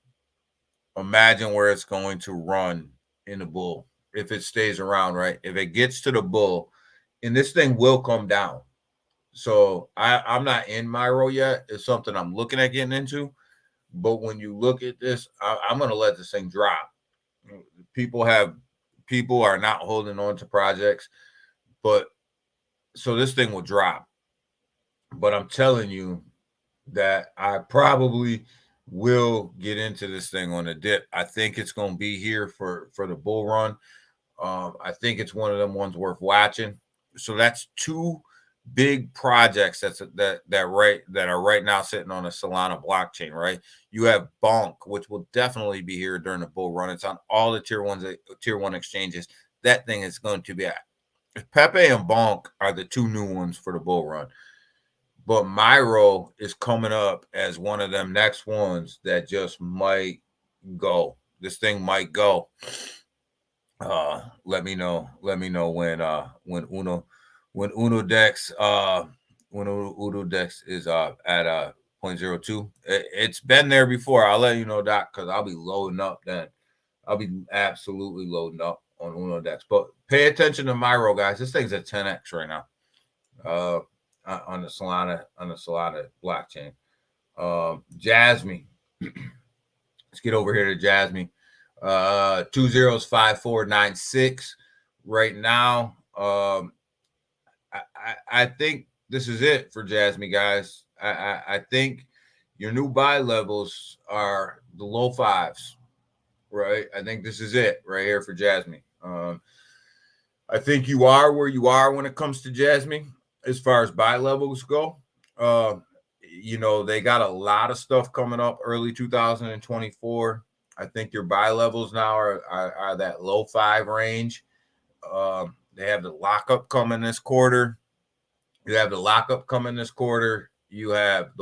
imagine where it's going to run in the bull if it stays around, right? If it gets to the bull, and this thing will come down. So I'm not in Myro yet. It's something I'm looking at getting into. But when you look at this, I'm going to let this thing drop. People are not holding on to projects, but so this thing will drop. But I'm telling you that I probably will get into this thing on a dip. I think it's going to be here for the bull run. I think it's one of them ones worth watching. So that's two big projects that are right now sitting on a Solana blockchain, right? You have Bonk, which will definitely be here during the bull run. It's on all the tier one exchanges. That thing is going to be at. Pepe and Bonk are the two new ones for the bull run. But Myro is coming up as one of them next ones that just might go. This thing might go. Let me know when Unodex is at 0.02. It's been there before. I'll let you know, Doc, because I'll be loading up then. I'll be absolutely loading up on Unodex. But pay attention to Myro, guys. This thing's at 10x right now. On the Solana blockchain. Jasmine. Let's get over here to Jasmine. 205496 right now. I think this is it for Jasmine, guys. I think your new buy levels are the low fives, right? I think this is it right here for Jasmine. I think you are where you are when it comes to Jasmine as far as buy levels go. They got a lot of stuff coming up early 2024. I think your buy levels now are that low 5 range. They have the lockup coming this quarter. You have the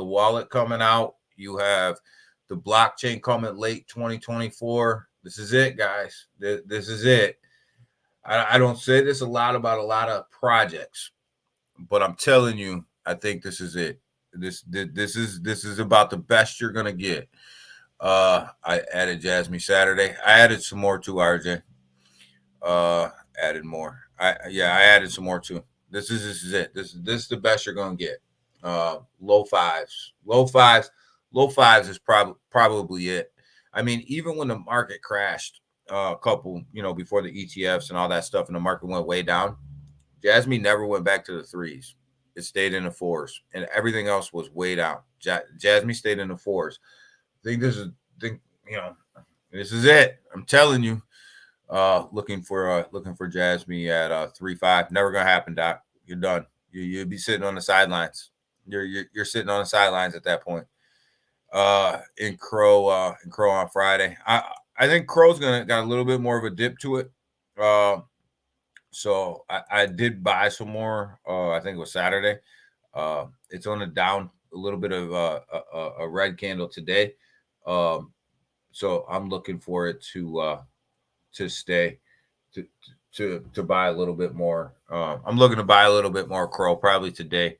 wallet coming out. You have the blockchain coming late 2024. This is it, guys. This is it. I don't say this a lot about a lot of projects, but I'm telling you, I think this is it. This is about the best you're gonna get. I added Jasmine Saturday. I added some more too, RJ. Added more. I added some more too. This is it. This is the best you're gonna get. Low fives is probably it. I mean, even when the market crashed a couple, before the ETFs and all that stuff, and the market went way down, Jasmine never went back to the 3s. It stayed in the 4s, and everything else was way down. Jasmine stayed in the 4s. I think this is it. I'm telling you. Looking for Jasmine at 3.5. Never gonna happen, Doc. You're done. You'll be sitting on the sidelines. You're sitting on the sidelines at that point. In Crow on Friday. I think Crow's got a little bit more of a dip to it. So I did buy some more. I think it was Saturday. It's on a down, a little bit of a red candle today. So I'm looking for it to stay, to buy a little bit more. I'm looking to buy a little bit more Crow probably today.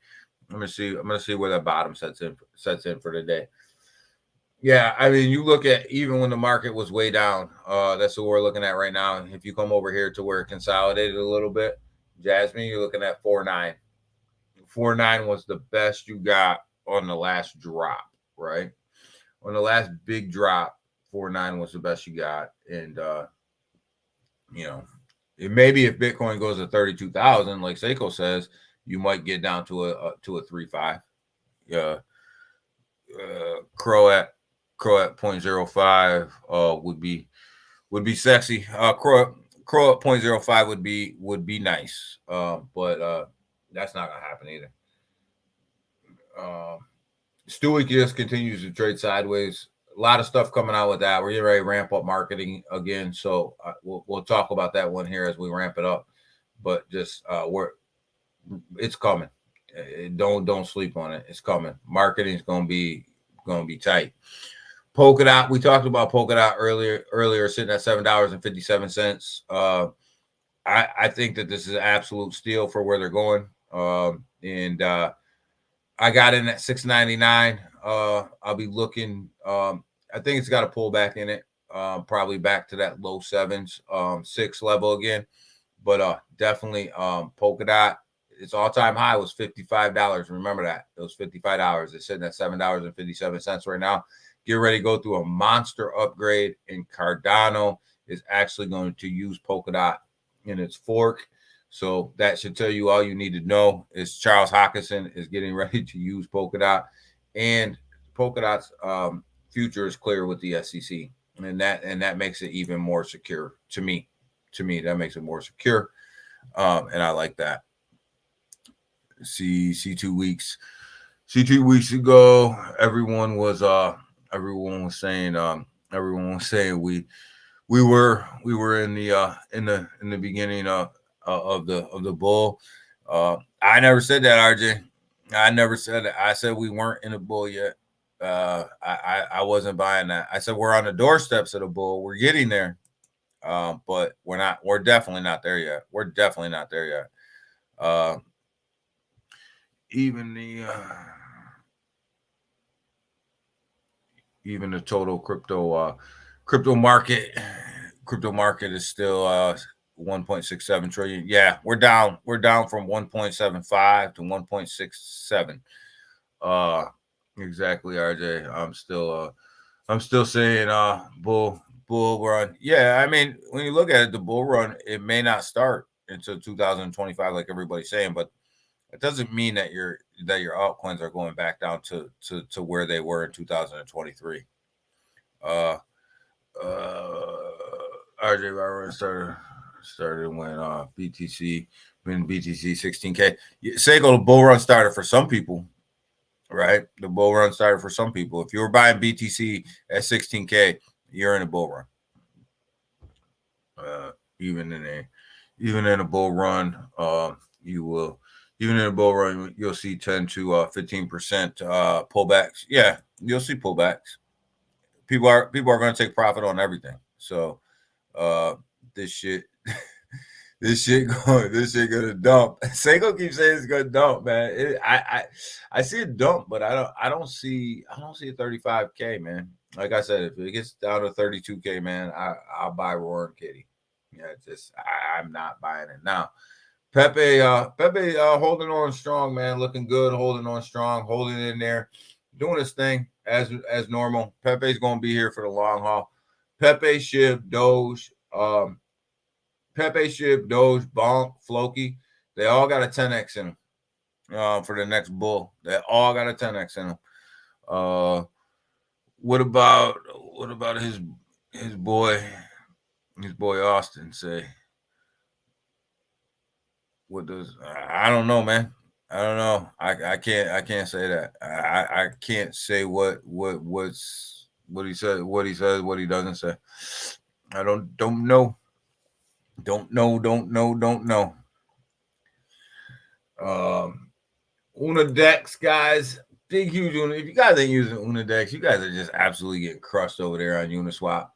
I'm gonna see where that bottom sets in for today. Yeah, I mean, you look at even when the market was way down, that's what we're looking at right now. If you come over here to where it consolidated a little bit, Jasmine, you're looking at 4.9. 4.9 was the best you got on the last drop, right? On the last big drop, 4.9 was the best you got. And maybe if Bitcoin goes to 32,000, like Seiko says, you might get down to a 3.5. Yeah. Crow at 0.05 would be sexy. Crow at 0.05 would be nice. But that's not gonna happen either. Stewie just continues to trade sideways. A lot of stuff coming out with that. We're getting ready to ramp up marketing again, so we'll talk about that one here as we ramp it up. But just it's coming. Don't sleep on it. It's coming. Marketing is gonna be tight. Polkadot. We talked about Polkadot earlier, sitting at $7.57. I think that this is an absolute steal for where they're going. And I got in at $6.99. I'll be looking. I think it's got a pullback in it. Probably back to that low 7s, 6 level again. But definitely Polkadot. Its all-time high was $55. Remember that. It was $55. It's sitting at $7.57 right now. Get ready to go through a monster upgrade, and Cardano is actually going to use Polkadot in its fork. So that should tell you all you need to know is Charles Hockinson is getting ready to use Polkadot, and Polkadot's future is clear with the SEC, and that makes it even more secure to me. That makes it more secure, and I like that. see 2 weeks. See 2 weeks ago, everyone was saying we were in the beginning of the bull. I never said that, RJ. I never said it. I said we weren't in the bull yet. I wasn't buying that. I said we're on the doorsteps of the bull. We're getting there, but we're not. We're definitely not there yet. We're definitely not there yet. Even the total crypto market is still 1.67 trillion. Yeah, we're down from 1.75 to 1.67. Exactly, RJ. I'm still saying bull run. Yeah, I mean, when you look at it, the bull run, it may not start until 2025 like everybody's saying, but it doesn't mean that your altcoins are going back down to where they were in 2023. RJ Byron started when BTC 16K. Seiko, the bull run started for some people, right? The bull run started for some people. If you were buying BTC at 16K, you're in a bull run. Even in a bull run, you will. Even in a bull run, you'll see 10 to 15% pullbacks. Yeah, you'll see pullbacks. People are going to take profit on everything. So this shit gonna dump. Seiko keeps saying it's gonna dump, man. I see it dump, but I don't see a 35K, man. Like I said, if it gets down to 32K, man, I'll buy Roaring Kitty. Yeah, I'm not buying it now. Pepe holding on strong, man, looking good, holding on strong, holding in there, doing his thing as normal. Pepe's gonna be here for the long haul. Pepe, Shib, Doge, Bonk, Floki, they all got a 10x in them for the next bull. They all got a 10x in them. What about his boy Austin say? What does I don't know, man. I don't know. I can't say that. I can't say what he said, what he says, what he doesn't say. I don't know. Don't know. Unodex, guys. Big huge Unodex. If you guys ain't using Unodex, you guys are just absolutely getting crushed over there on Uniswap.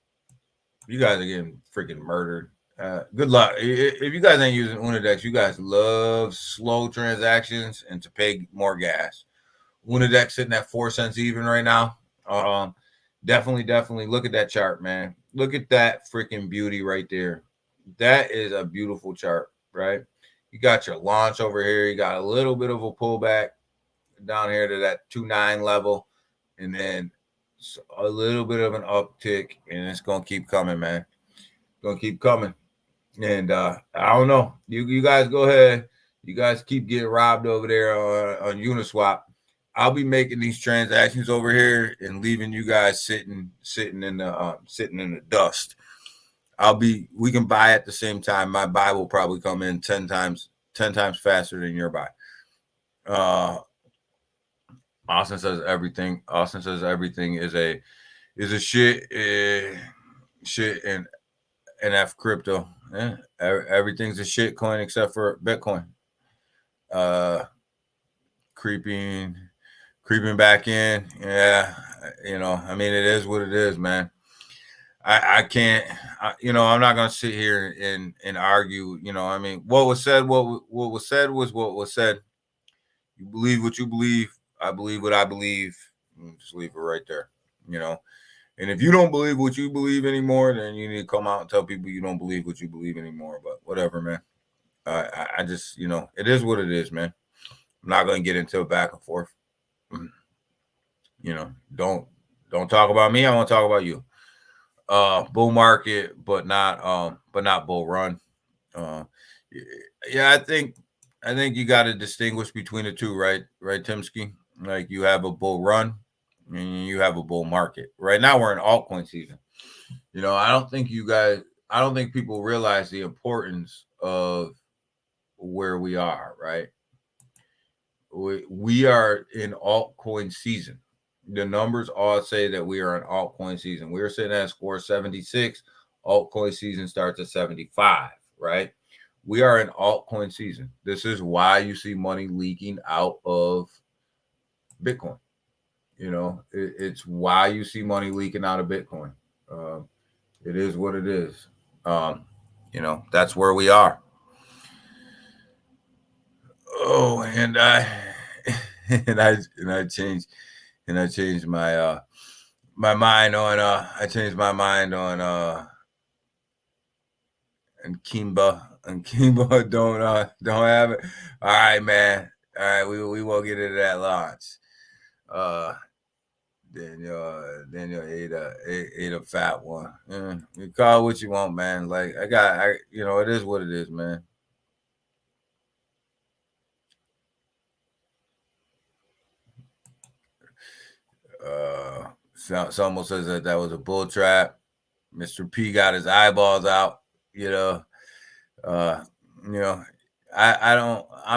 You guys are getting freaking murdered. Good luck. If you guys ain't using Unodex, you guys love slow transactions and to pay more gas. Unodex sitting at 4 cents even right now. Definitely look at that chart, man. Look at that freaking beauty right there. That is a beautiful chart, right? You got your launch over here. You got a little bit of a pullback down here to that 2.9 level, and then a little bit of an uptick, and it's gonna keep coming, man. Gonna keep coming. And I don't know. You guys go ahead. You guys keep getting robbed over there on Uniswap. I'll be making these transactions over here and leaving you guys sitting in the dust. We can buy at the same time. My buy will probably come in 10 times faster than your buy. Austin says everything is a shit in NF crypto. Yeah, everything's a shit coin except for Bitcoin. Creeping back in. Yeah, I mean, it is what it is, man. I can't, I'm not going to sit here and argue, I mean, what was said was what was said. You believe what you believe. I believe what I believe. Just leave it right there, And if you don't believe what you believe anymore, then you need to come out and tell people you don't believe what you believe anymore. But whatever, man. I just, it is what it is, man. I'm not going to get into a back and forth. Don't talk about me. I want to talk about you. Bull market, but not bull run. Yeah, I think you got to distinguish between the two, right, Timsky? Like you have a bull run and you have a bull market. Right now we're in altcoin season. I don't think people realize the importance of where we are, right? we are in altcoin season. The numbers all say that we are in altcoin season. We're sitting at a score 76. Altcoin season starts at 75, right? We are in altcoin season. This is why you see money leaking out of Bitcoin. It's why you see money leaking out of Bitcoin. It is what it is. That's where we are. Oh, and I and I changed my my mind on I changed my mind on and Kimba don't have it. All right, man. All right, we won't get into that launch. Daniel ate a fat one. You call it what you want, man. Like it is what it is, man. Someone says that was a bull trap. Mr. P got his eyeballs out. I'm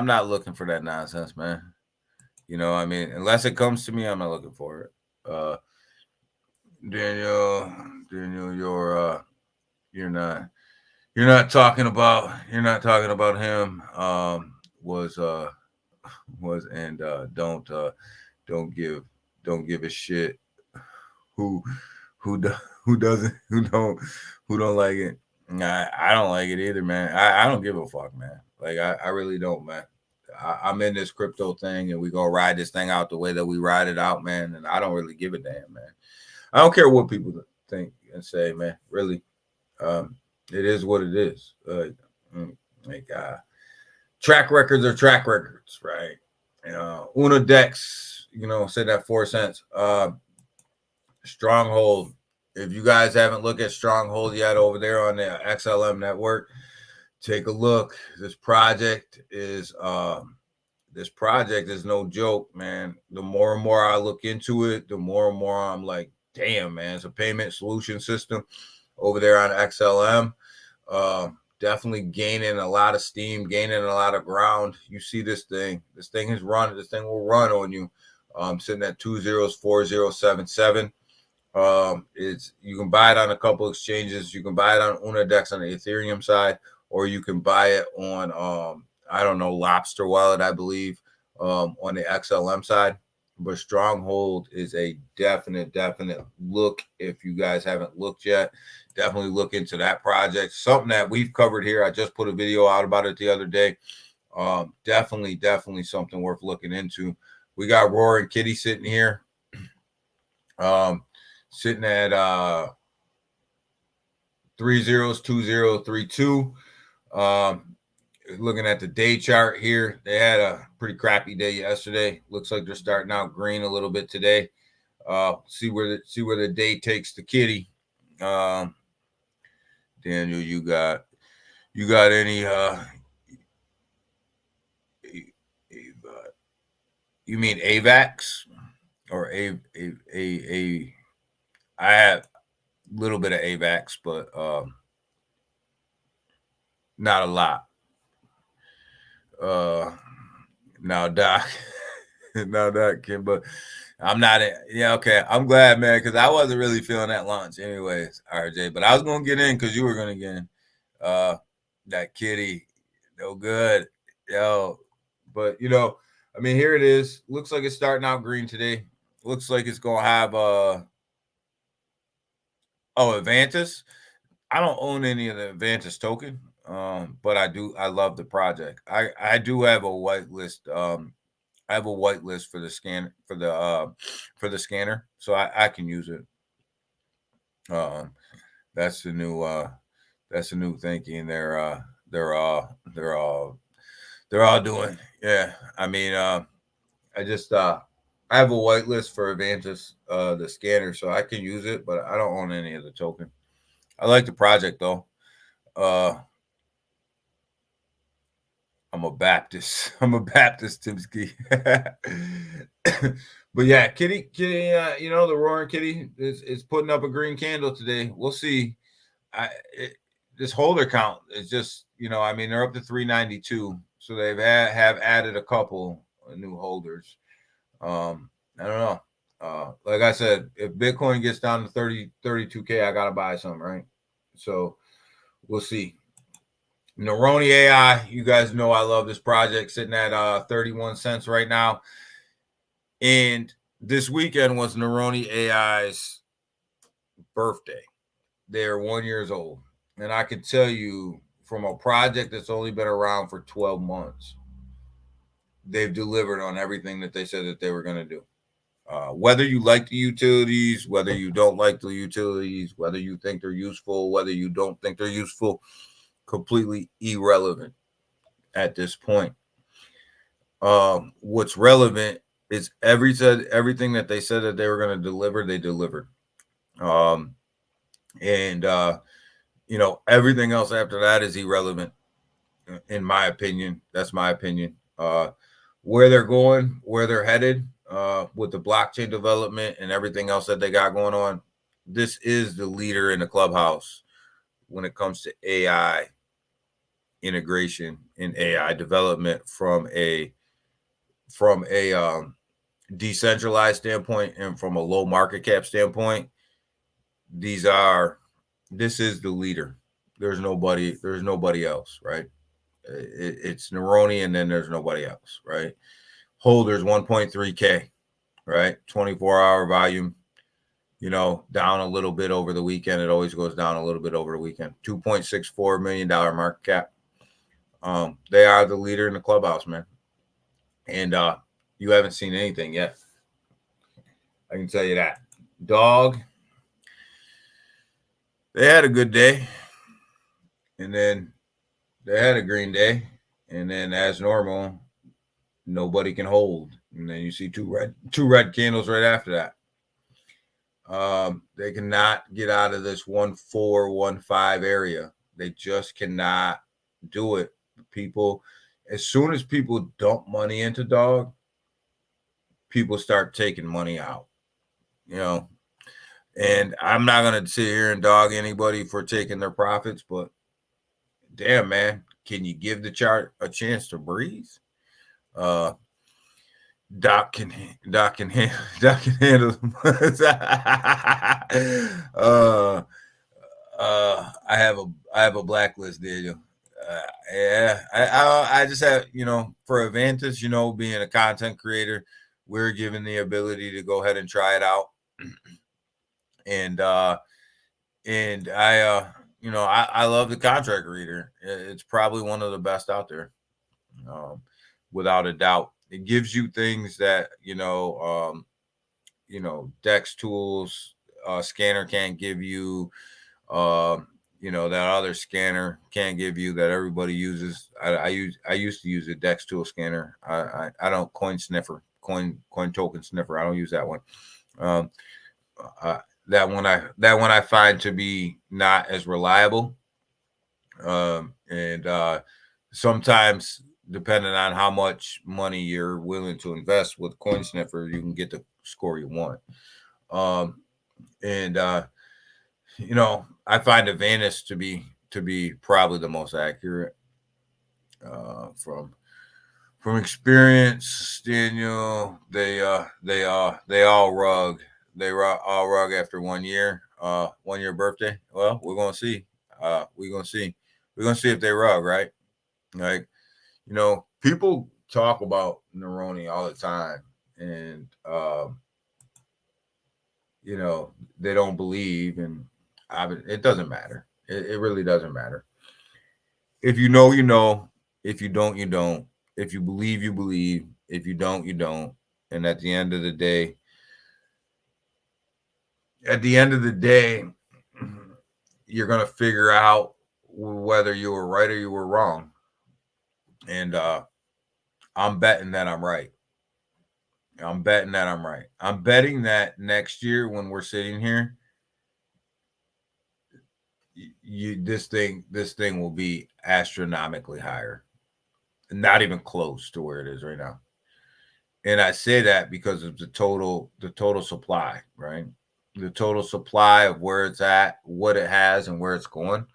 not looking for that nonsense, man. I mean, unless it comes to me, I'm not looking for it. Daniel, you're not talking about him. Don't give a shit who don't like it. I don't like it either, man. I don't give a fuck, man. Like I really don't, man. I'm in this crypto thing, and we gonna ride this thing out the way that we ride it out, man. And I don't really give a damn, man. I don't care what people think and say, man. Really, it is what it is. Track records are track records, right? Unodex, said that 4 cents. Stronghold. If you guys haven't looked at Stronghold yet over there on the XLM network, take a look. This project is no joke, man. The more and more I look into it, the more and more I'm like, damn, man, it's a payment solution system over there on XLM. Definitely gaining a lot of steam, gaining a lot of ground. You see this thing. This thing will run on you. Sitting at 204077. You can buy it on a couple exchanges. You can buy it on Unodex on the Ethereum side, or you can buy it on Lobster Wallet, I believe, on the XLM side. But Stronghold is a definite look. If you guys haven't looked yet, definitely look into that project. Something that we've covered here. I just put a video out about it the other day. Definitely something worth looking into. We got Roaring Kitty sitting here. Sitting at 302032. Looking at the day chart here, they had a pretty crappy day yesterday. Looks like they're starting out green a little bit today. See where the day takes the kitty. Daniel, you got any you mean AVAX or a I have a little bit of AVAX, but not a lot. Now Doc, Kim, but I'm not in. Yeah, okay. I'm glad, man, because I wasn't really feeling that launch anyways, RJ. But I was gonna get in because you were gonna get in. That kitty, no good. Yo. But I mean, here it is. Looks like it's starting out green today. Looks like it's gonna have Avantis. I don't own any of the Avantis token. But I love the project. I do have a whitelist. I have a whitelist for the scanner, so I can use it. That's the new thinking. They're all doing. Yeah, I mean, I have a whitelist for Avantis, the scanner, so I can use it, but I don't own any of the token. I like the project though. I'm a Baptist, Timsky. But yeah, kitty, the Roaring Kitty is putting up a green candle today. We'll see. This holder count is just, I mean, they're up to 392, so have added a couple. new holders. I don't know. Like I said, if Bitcoin gets down to 32K, I gotta buy some, right? So we'll see. Neuroni AI, you guys know I love this project, sitting at 31 cents right now. And this weekend was Neuroni AI's birthday. They're 1 year old. And I can tell you, from a project that's only been around for 12 months, they've delivered on everything that they said that they were going to do. Whether you like the utilities, whether you don't like the utilities, whether you think they're useful, whether you don't think they're useful, completely irrelevant at this point. What's relevant is everything that they said that they were going to deliver, they delivered. Everything else after that is irrelevant, in my opinion. That's my opinion. Where they're going, where they're headed, with the blockchain development and everything else that they got going on, this is the leader in the clubhouse when it comes to AI integration and AI development from a decentralized standpoint and from a low market cap standpoint. This is the leader. There's nobody else, right? It's Neuroni, and then there's nobody else, right? Holders 1.3K, right? 24-hour volume, down a little bit over the weekend. It always goes down a little bit over the weekend. $2.64 million market cap. They are the leader in the clubhouse, man. And you haven't seen anything yet. I can tell you that. Dog, they had a good day, and then they had a green day, and then as normal, nobody can hold. And then you see two red candles right after that. They cannot get out of this 1.415 area. They just cannot do it. People, as soon as people dump money into dog, people start taking money out. And I'm not gonna sit here and dog anybody for taking their profits, but damn, man, can you give the chart a chance to breathe? Doc can handle them. I have a blacklist, Daniel. I just have, for advantage, being a content creator, we're given the ability to go ahead and try it out. And I love the contract reader. It's probably one of the best out there, without a doubt. It gives you things that Dex tools scanner can't give you. That other scanner can't give you, that everybody uses. I used to use a Dex tool scanner. I don't coin token sniffer. I don't use that one. That one I find to be not as reliable. Sometimes, depending on how much money you're willing to invest with coin sniffer, you can get the score you want. I find Advantage to be probably the most accurate. From experience, Daniel, they all rug. They all rug after 1 year, 1 year birthday. Well, we're gonna see. We're gonna see if they rug, right? Like, people talk about Neuroni all the time, and they don't believe, and it doesn't matter. It really doesn't matter. If you know, you know. If you don't, you don't. If you believe, you believe. If you don't, you don't. And at the end of the day, you're going to figure out whether you were right or you were wrong. And I'm betting that I'm right. I'm betting that next year, when we're sitting here, this thing will be astronomically higher. Not even close to where it is right now. And I say that because of the total supply, right? The total supply of where it's at, what it has, and where it's going.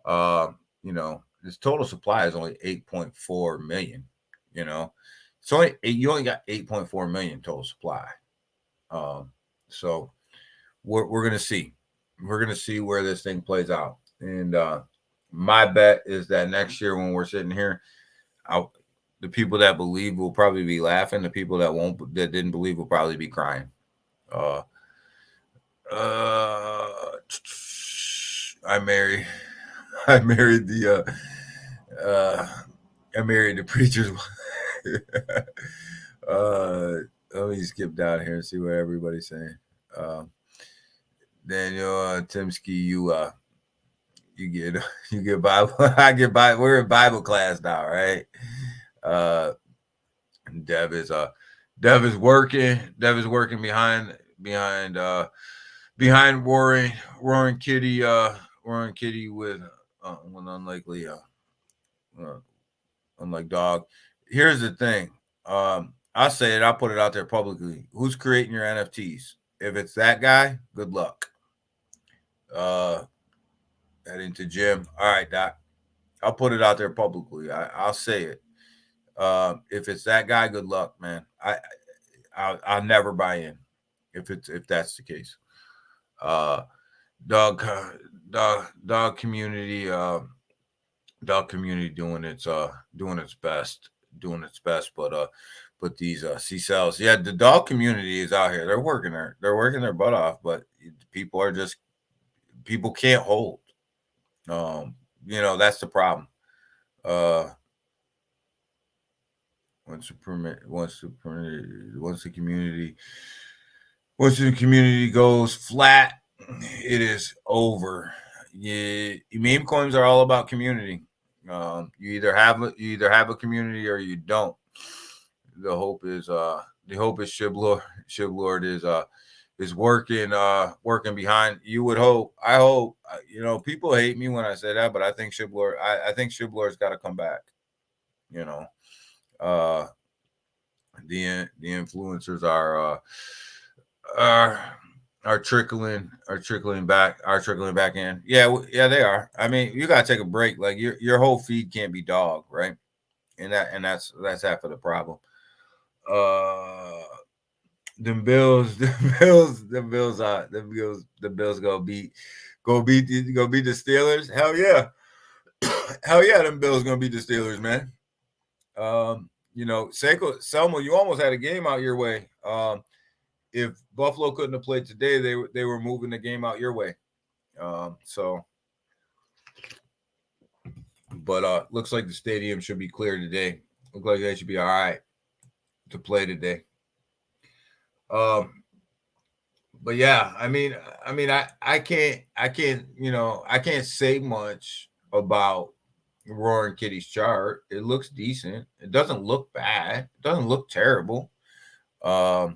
This total supply is only 8.4 million. So you only got 8.4 million total supply. So we're gonna see. We're gonna see where this thing plays out. And my bet is that next year when we're sitting here, the people that believe will probably be laughing. The people that didn't believe will probably be crying. I married the preacher's let me skip down here and see what everybody's saying. Daniel Timsky, you get Bible. I get Bible. We're in Bible class now, right? Dev is working. Dev is working behind roaring kitty with one unlikely unlike dog. Here's the thing. I'll say it. I'll put it out there publicly. Who's creating your NFTs? If it's that guy, good luck. Heading to gym. All right, Doc. I'll put it out there publicly. I'll say it. If it's that guy, good luck, man. I'll never buy in if that's the case. Dog community doing its best, but these C-cells, yeah, the dog community is out here. They're working their butt off, but people can't hold. That's the problem. Once the community goes flat, it is over. Yeah, meme coins are all about community. You either have a community or you don't. The hope is Shiblord is working behind. You would hope. I hope. People hate me when I say that, but I think Shiblord. I think Shiblord's got to come back. The influencers are trickling back in. Yeah, they are. I mean, you gotta take a break. Like your whole feed can't be dog, right? And that's half of the problem. The Bills go beat the Steelers. Hell yeah. Them Bills gonna beat the Steelers, man. Selma, you almost had a game out your way. If Buffalo couldn't have played today, they were moving the game out your way. But looks like the stadium should be clear today. Look like they should be all right to play today. But yeah, I can't say much about Roaring Kitty's chart. It looks decent. It doesn't look bad. It doesn't look terrible. I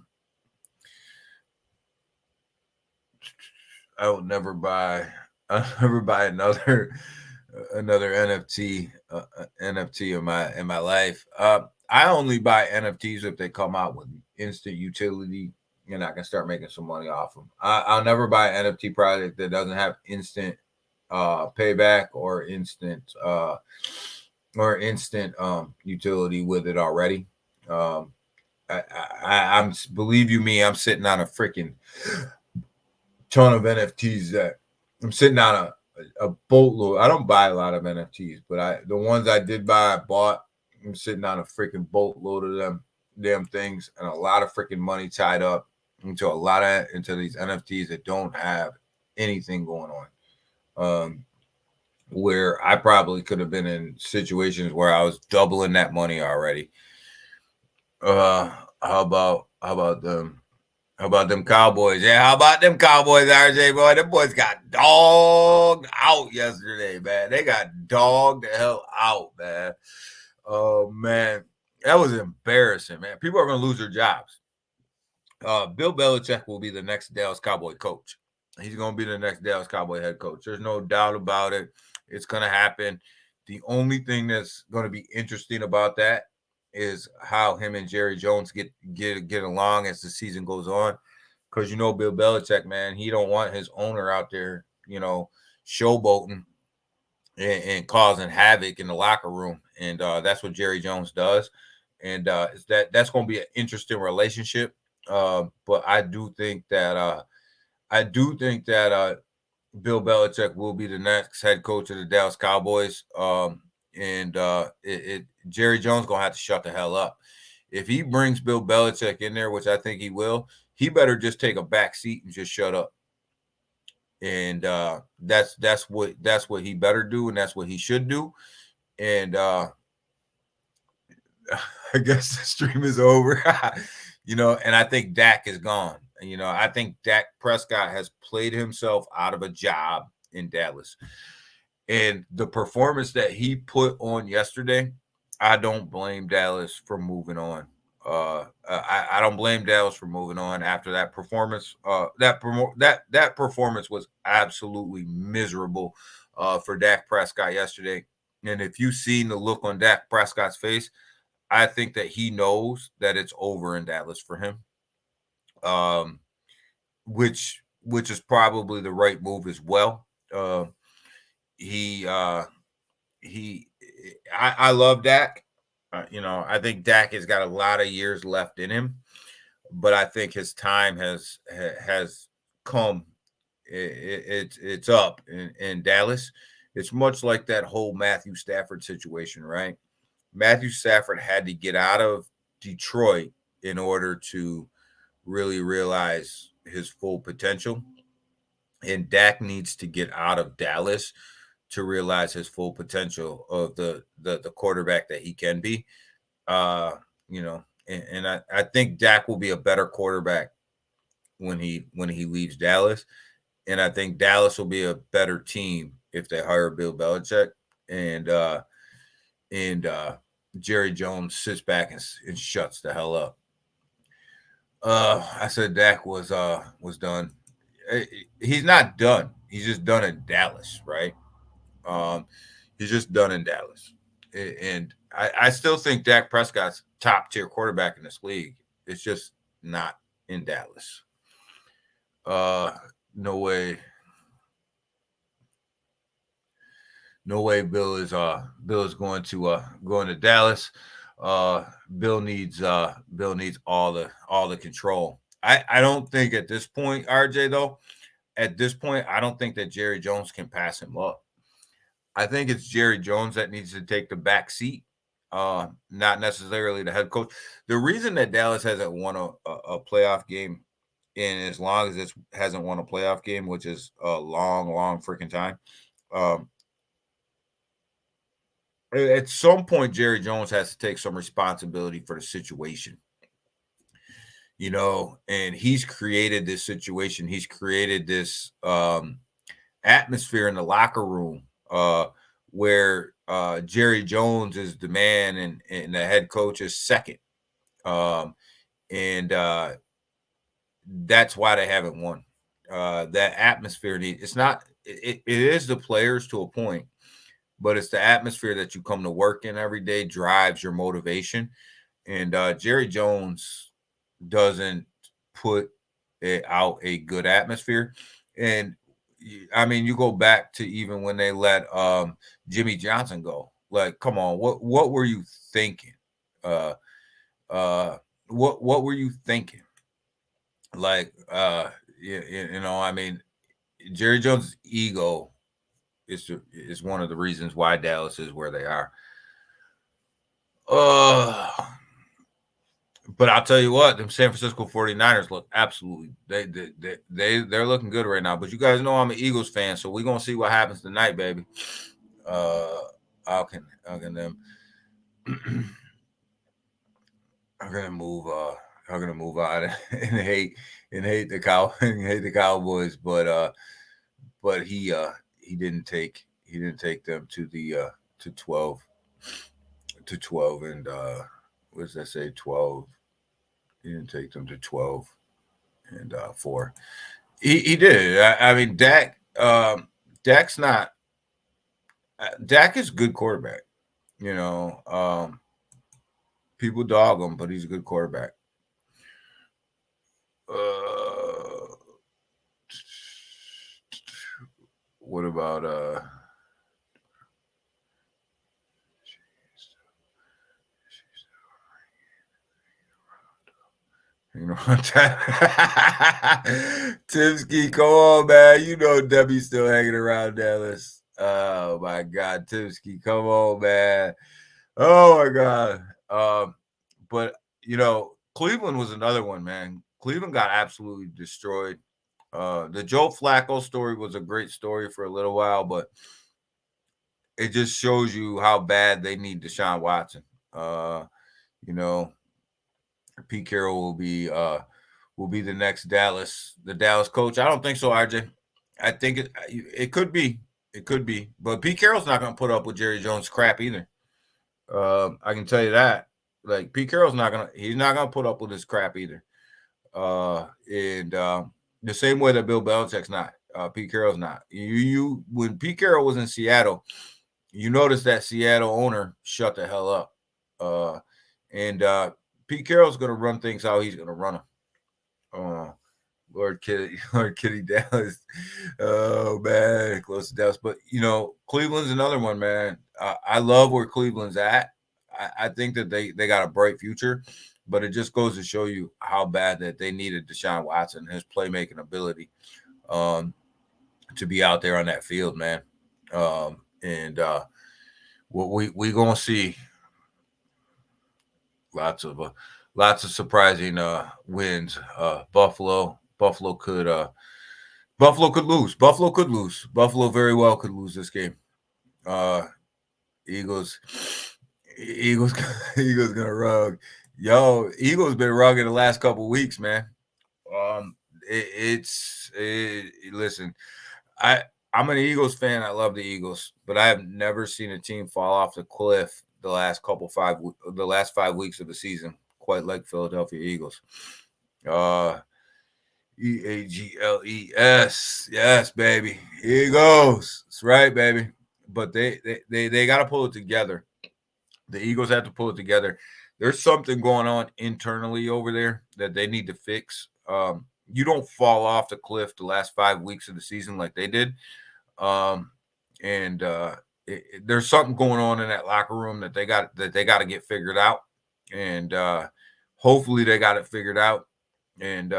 will never buy another NFT in my life. I only buy NFTs if they come out with instant utility and I can start making some money off them. I'll never buy an NFT project that doesn't have instant payback or instant utility with it already. I'm believe you me, I'm sitting on a freaking ton of NFTs that I'm sitting on a boatload. I don't buy a lot of NFTs, but the ones I did buy, I bought. I'm sitting on a freaking boatload of them damn things and a lot of freaking money tied up into these NFTs that don't have anything going on. Where I probably could have been in situations where I was doubling that money already. How about them? How about them Cowboys? Yeah, how about them Cowboys, RJ boy? Them boys got dogged out yesterday, man. They got dogged the hell out, man. Oh man, that was embarrassing, man. People are gonna lose their jobs. Bill Belichick will be the next Dallas Cowboy coach. He's gonna be the next Dallas Cowboy head coach. There's no doubt about it. It's gonna happen. The only thing that's gonna be interesting about that is how him and Jerry Jones get along as the season goes on. Because Bill Belichick, man, he don't want his owner out there, showboating and causing havoc in the locker room. And that's what Jerry Jones does. and that's going to be an interesting relationship. But I do think that Bill Belichick will be the next head coach of the Dallas Cowboys. And Jerry Jones gonna have to shut the hell up. If he brings Bill Belichick in there, which I think he will, he better just take a back seat and just shut up. And that's what he better do, and that's what he should do. And I guess the stream is over. And I think Dak is gone. I think Dak Prescott has played himself out of a job in Dallas. And the performance that he put on yesterday, I don't blame Dallas for moving on. I don't blame Dallas for moving on after that performance. That performance was absolutely miserable for Dak Prescott yesterday. And if you've seen the look on Dak Prescott's face, I think that he knows that it's over in Dallas for him. Which is probably the right move as well. I love Dak. I think Dak has got a lot of years left in him, but I think his time has come. It's up in Dallas. It's much like that whole Matthew Stafford situation, right? Matthew Stafford had to get out of Detroit in order to really realize his full potential. And Dak needs to get out of Dallas to realize his full potential of the quarterback that he can be. And I think Dak will be a better quarterback when he leaves Dallas. And I think Dallas will be a better team if they hire Bill Belichick. And Jerry Jones sits back and shuts the hell up. I said Dak was done. He's not done. He's just done in Dallas, right? He's just done in Dallas. And I still think Dak Prescott's top tier quarterback in this league. It's just not in Dallas. No way. No way Bill is going to Dallas. Bill needs all the control. I don't think at this point, RJ, though, at this point, I don't think that Jerry Jones can pass him up. I think it's Jerry Jones that needs to take the back seat, not necessarily the head coach. The reason that Dallas hasn't won a playoff game in as long as it hasn't won a playoff game, which is a long, long freaking time, at some point, Jerry Jones has to take some responsibility for the situation. And he's created this situation. He's created this atmosphere in the locker room where Jerry Jones is the man and the head coach is second. And that's why they haven't won. That atmosphere, it is the players to a point, but it's the atmosphere that you come to work in every day drives your motivation. And Jerry Jones doesn't put out a good atmosphere. And I mean, you go back to even when they let Jimmy Johnson go. Like, come on, what were you thinking? What were you thinking? Like, I mean, Jerry Jones' ego is one of the reasons why Dallas is where they are. But I'll tell you what, them San Francisco 49ers look absolutely they're looking good right now. But you guys know I'm an Eagles fan, so we're gonna see what happens tonight, baby. How can them I'm gonna move out and hate the Cowboys, but he didn't take them to the to 12 and what does that say? 12. He didn't take them to 12 and 4. He did. I mean, Dak's not. Dak is a good quarterback. People dog him, but he's a good quarterback. What about You know, Timsky, come on, man. You know Debbie's still hanging around Dallas. Oh my God, Timsky, come on, man. Oh my God. But you know, Cleveland was another one, man. Cleveland got absolutely destroyed. The Joe Flacco story was a great story for a little while, but it just shows you how bad they need Deshaun Watson. You know, Pete Carroll will be the next the Dallas coach. I don't think so, RJ. I think it could be. It could be. But Pete Carroll's not going to put up with Jerry Jones' crap either. I can tell you that. Like Pete Carroll's he's not gonna put up with his crap either. And the same way that Bill Belichick's not. Pete Carroll's not. You when Pete Carroll was in Seattle, you notice that Seattle owner shut the hell up. And Pete Carroll's gonna run things how he's gonna run them. Lord Kitty Dallas. Oh man, close to Dallas. But you know, Cleveland's another one, man. I love where Cleveland's at. I think that they got a bright future, but it just goes to show you how bad that they needed Deshaun Watson and his playmaking ability to be out there on that field, man. And what we gonna see lots of surprising wins. Buffalo could lose. Buffalo could lose. Buffalo very well could lose this game. Eagles gonna rug. Yo, Eagles been rugging the last couple of weeks, man. Listen, I'm an Eagles fan. I love the Eagles, but I have never seen a team fall off the cliff the last 5 weeks of the season, quite like Philadelphia Eagles. EAGLES, yes, baby, Eagles. That's right, baby. But they got to pull it together. The Eagles have to pull it together. There's something going on internally over there that they need to fix. You don't fall off the cliff the last 5 weeks of the season like they did. There's something going on in that locker room that they got to get figured out. And hopefully they got it figured out. And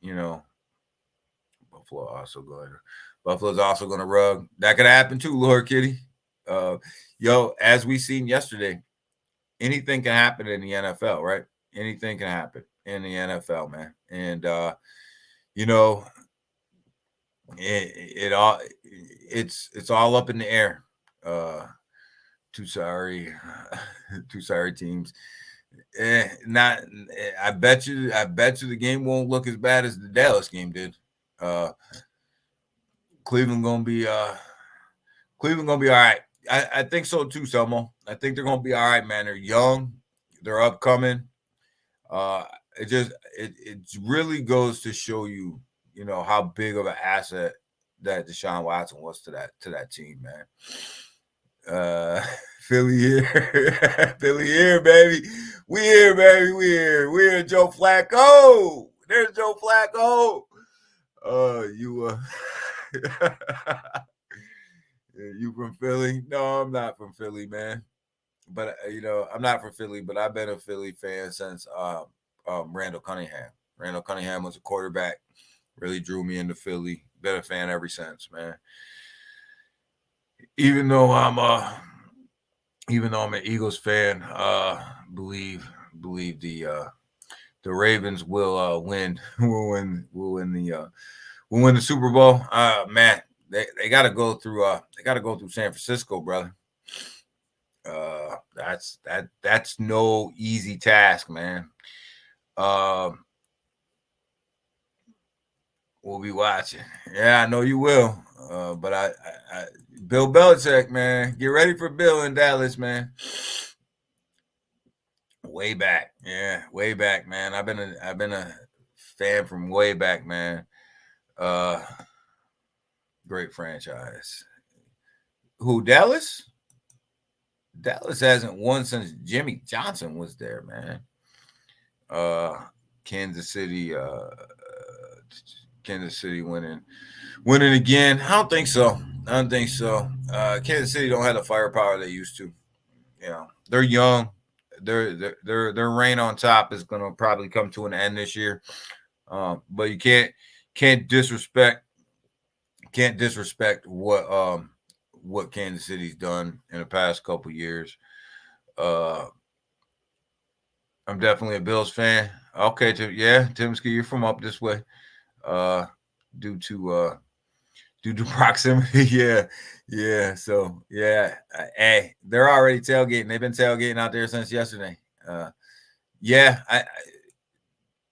you know, Buffalo's also going to rug. That could happen too, Lord Kitty. As we seen yesterday, anything can happen in the NFL, right? Anything can happen in the NFL, man. And you know, it's all up in the air. Two sorry teams. I bet you the game won't look as bad as the Dallas game did. Cleveland gonna be all right. I think so too, Selmo. I think they're gonna be all right, man. They're young, they're upcoming. It really goes to show you, you know, how big of an asset that Deshaun Watson was to that team, man. Philly here, Philly here, baby. We here, baby. We here. Joe Flacco. There's Joe Flacco. You from Philly? No, I'm not from Philly, man. But you know, I'm not from Philly, but I've been a Philly fan since Randall Cunningham. Randall Cunningham was a quarterback. Really drew me into Philly. Been a fan ever since, man. Even though I'm an Eagles fan, believe the Ravens will win. Will win the Super Bowl. Man, they got to go through San Francisco, brother. That's no easy task, man. We'll be watching. Yeah, I know you will. But I Bill Belichick, man, get ready for Bill in Dallas, man. Way back, man. I've been a fan from way back, man. Great franchise. Who, Dallas? Dallas hasn't won since Jimmy Johnson was there, man. Kansas City winning again. I don't think so. Kansas City don't have the firepower they used to. You know, they're young. their reign on top is going to probably come to an end this year. But you can't disrespect what Kansas City's done in the past couple years. I'm definitely a Bills fan. Okay, Timsky, you're from up this way. Due to proximity, yeah. So hey, they're already tailgating. They've been tailgating out there since yesterday.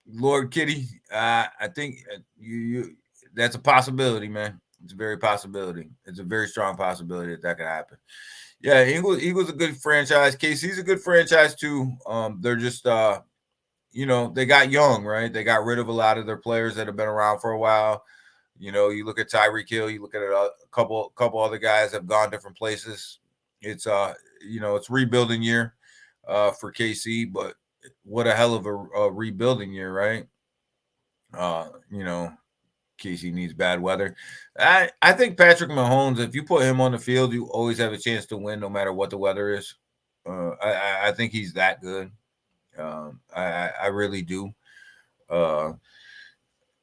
Lord Kitty, I think you that's a possibility, man. It's a very possibility. It's a very strong possibility that could happen. Yeah, Eagles a good franchise. KC's a good franchise too. They're just they got young, right? They got rid of a lot of their players that have been around for a while. You look at Tyreek Hill, you look at a couple other guys have gone different places. It's it's rebuilding year for KC, but what a hell of a rebuilding year, right? KC needs bad weather. I think Patrick Mahomes, if you put him on the field, you always have a chance to win no matter what the weather is. I think he's that good. I really do.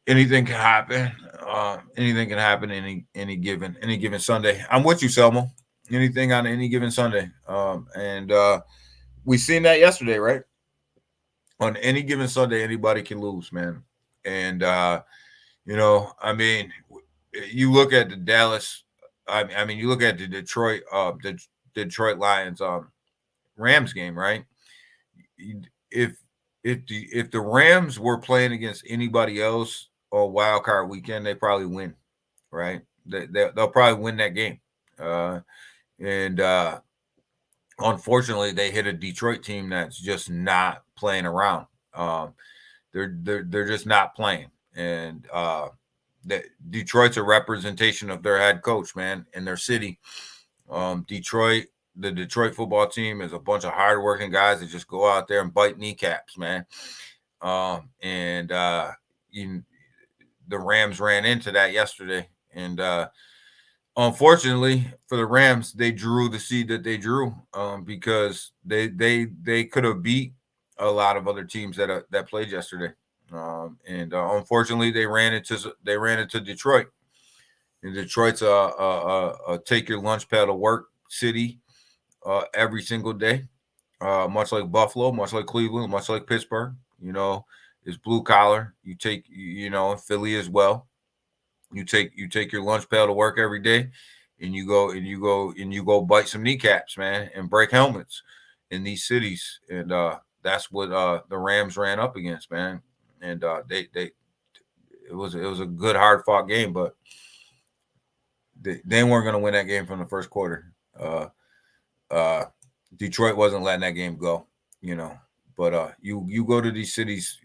Anything can happen. Anything can happen any given Sunday. I'm with you, Selma. Anything on any given Sunday. And we seen that yesterday, right? On any given Sunday, anybody can lose, man. And you look at the Dallas. You look at the Detroit Lions Rams game, right? If the Rams were playing against anybody else on wild card weekend, they probably win, right? They'll probably win that game. Unfortunately, they hit a Detroit team that's just not playing around. They're just not playing, and Detroit's a representation of their head coach, man, in their city. The Detroit football team is a bunch of hardworking guys that just go out there and bite kneecaps, man. The Rams ran into that yesterday, and unfortunately for the Rams, they drew the seed that they drew because they could have beat a lot of other teams that played yesterday. Unfortunately, they ran into Detroit. And Detroit's a take your lunch pail to work city every single day, much like Buffalo, much like Cleveland, much like Pittsburgh. It's blue collar. You take Philly as well. You take your lunch pail to work every day, and you go bite some kneecaps, man, and break helmets in these cities. And that's what the Rams ran up against, man. And it was a good hard fought game, but they weren't going to win that game from the first quarter. Detroit wasn't letting that game go, But you go to these cities,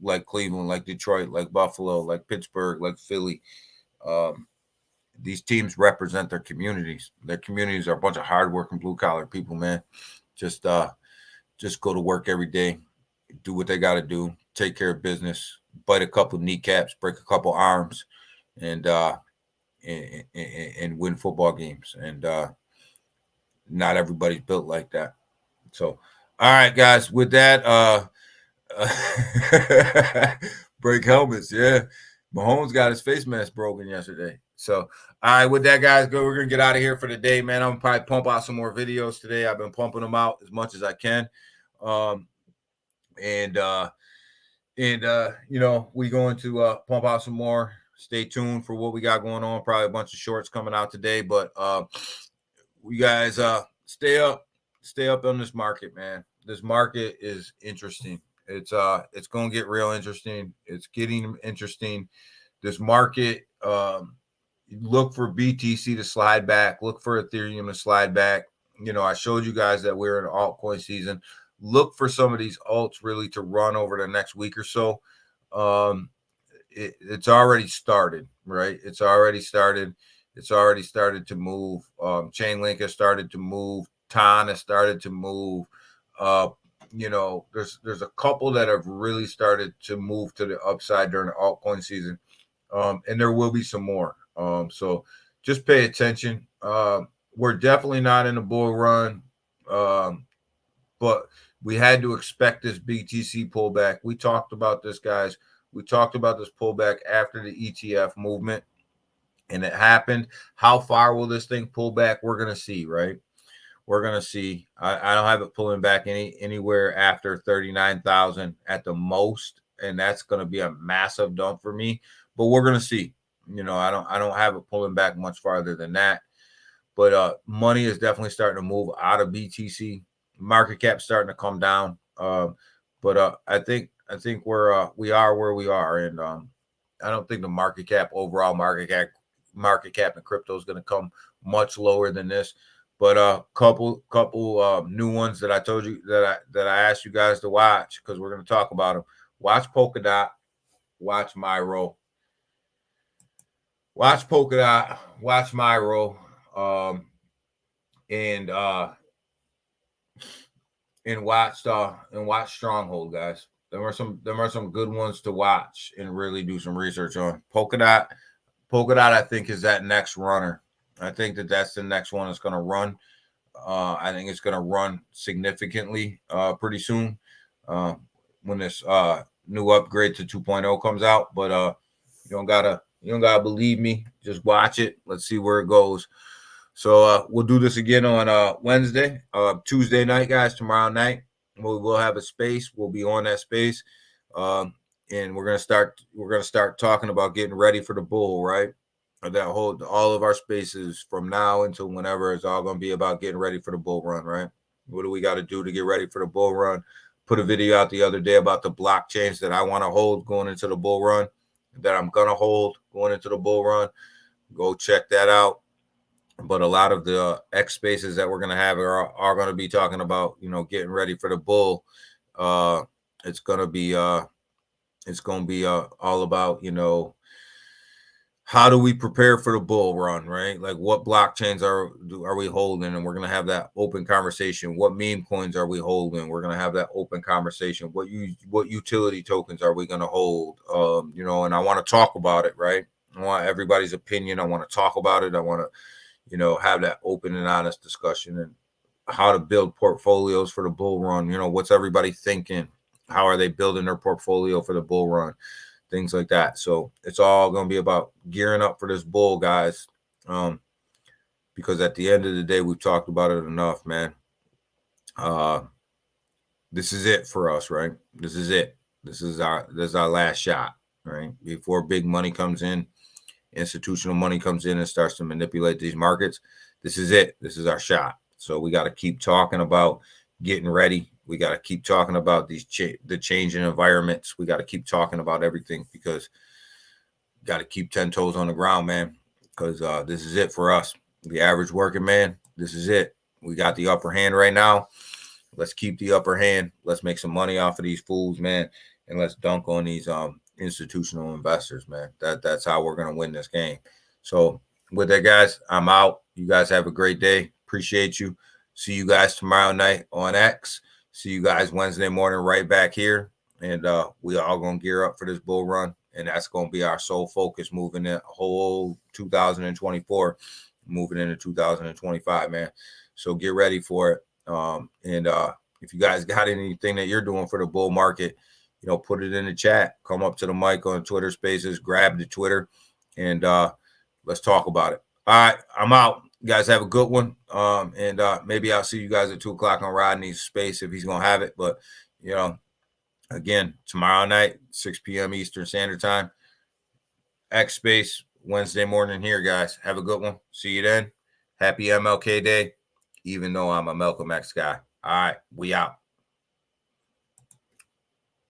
like Cleveland, like Detroit, like Buffalo, like Pittsburgh, like Philly. These teams represent their communities. Their communities are a bunch of hardworking blue collar people, man. Just go to work every day, do what they got to do, take care of business, bite a couple kneecaps, break a couple arms, and win football games. And not everybody's built like that. So, all right, guys, with that, break helmets. Yeah. Mahomes got his face mask broken yesterday. So, all right, with that, guys, we're going to get out of here for the day, man. I'm going to probably pump out some more videos today. I've been pumping them out as much as I can. We going to pump out some more. Stay tuned for what we got going on. Probably a bunch of shorts coming out today, but we guys stay up on this market, man. This market is interesting. It's going to get real interesting. It's getting interesting. This market, look for BTC to slide back. Look for Ethereum to slide back. I showed you guys that we're in altcoin season. Look for some of these alts really to run over the next week or so. It's already started, right? It's already started to move. Chainlink has started to move. TON has started to move. There's a couple that have really started to move to the upside during the altcoin season. And there will be some more. So just pay attention. We're definitely not in a bull run. But We had to expect this BTC pullback. We talked about this, guys. We talked about this pullback after the ETF movement, and it happened. How far will this thing pull back? We're going to see, right? We're going to see. I don't have it pulling back anywhere after 39,000 at the most, and that's going to be a massive dump for me. But we're going to see. You know, I don't have it pulling back much farther than that. But money is definitely starting to move out of BTC. Market cap starting to come down. But I think we are where we are, and I don't think the overall market cap in crypto is going to come much lower than this. But couple new ones that I told you that I asked you guys to watch, because we're going to talk about them. Watch Polkadot, watch Myro. Watch Polkadot, watch Myro, and watch Stronghold, guys. There are some good ones to watch and really do some research on. Polkadot, I think, is that next runner. I think that's the next one that's going to run. I think it's going to run significantly pretty soon when this new upgrade to 2.0 comes out. But you don't gotta believe me. Just watch it. Let's see where it goes. So we'll do this again on Wednesday, Tuesday night, guys. Tomorrow night we'll have a space. We'll be on that space, and we're gonna start talking about getting ready for the bull, right? All of our spaces from now until whenever is all gonna be about getting ready for the bull run, right? What do we got to do to get ready for the bull run? Put a video out the other day about the blockchains that I want to hold going into the bull run, that I'm gonna hold going into the bull run. Go check that out. But a lot of the X spaces that we're going to have are going to be talking about, getting ready for the bull. It's going to be all about, how do we prepare for the bull run, right? Like, what blockchains are we holding? And we're going to have that open conversation. What meme coins are we holding? We're going to have that open conversation. What utility tokens are we going to hold? And I want to talk about it, right? I want everybody's opinion. I want to talk about it. I want to, have that open and honest discussion, and how to build portfolios for the bull run. What's everybody thinking? How are they building their portfolio for the bull run? Things like that. So it's all going to be about gearing up for this bull, guys. Because at the end of the day, we've talked about it enough, man. This is it for us, right? This is it. This is our last shot, right? Before big money comes in, institutional money comes in and starts to manipulate these markets. This is it. This is our shot. So we got to keep talking about getting ready. We got to keep talking about the changing environments. We got to keep talking about everything, because we got to keep 10 toes on the ground, man, because this is it for us. The average working man, this is it. We got the upper hand right now. Let's keep the upper hand. Let's make some money off of these fools, man, and let's dunk on these institutional investors, man. That's how we're going to win this game. So with that, guys, I'm out. You guys have a great day. Appreciate you. See you guys tomorrow night on X. See you guys Wednesday morning right back here. And we all going to gear up for this bull run. And that's going to be our sole focus moving in whole 2024, moving into 2025, man. So get ready for it. And if you guys got anything that you're doing for the bull market, put it in the chat. Come up to the mic on Twitter Spaces, grab the Twitter, and let's talk about it. All right, I'm out. You guys have a good one. And maybe I'll see you guys at 2:00 on Rodney's space if he's going to have it. But, again, tomorrow night, 6 p.m. Eastern Standard Time, X space, Wednesday morning here, guys. Have a good one. See you then. Happy MLK Day, even though I'm a Malcolm X guy. All right, we out.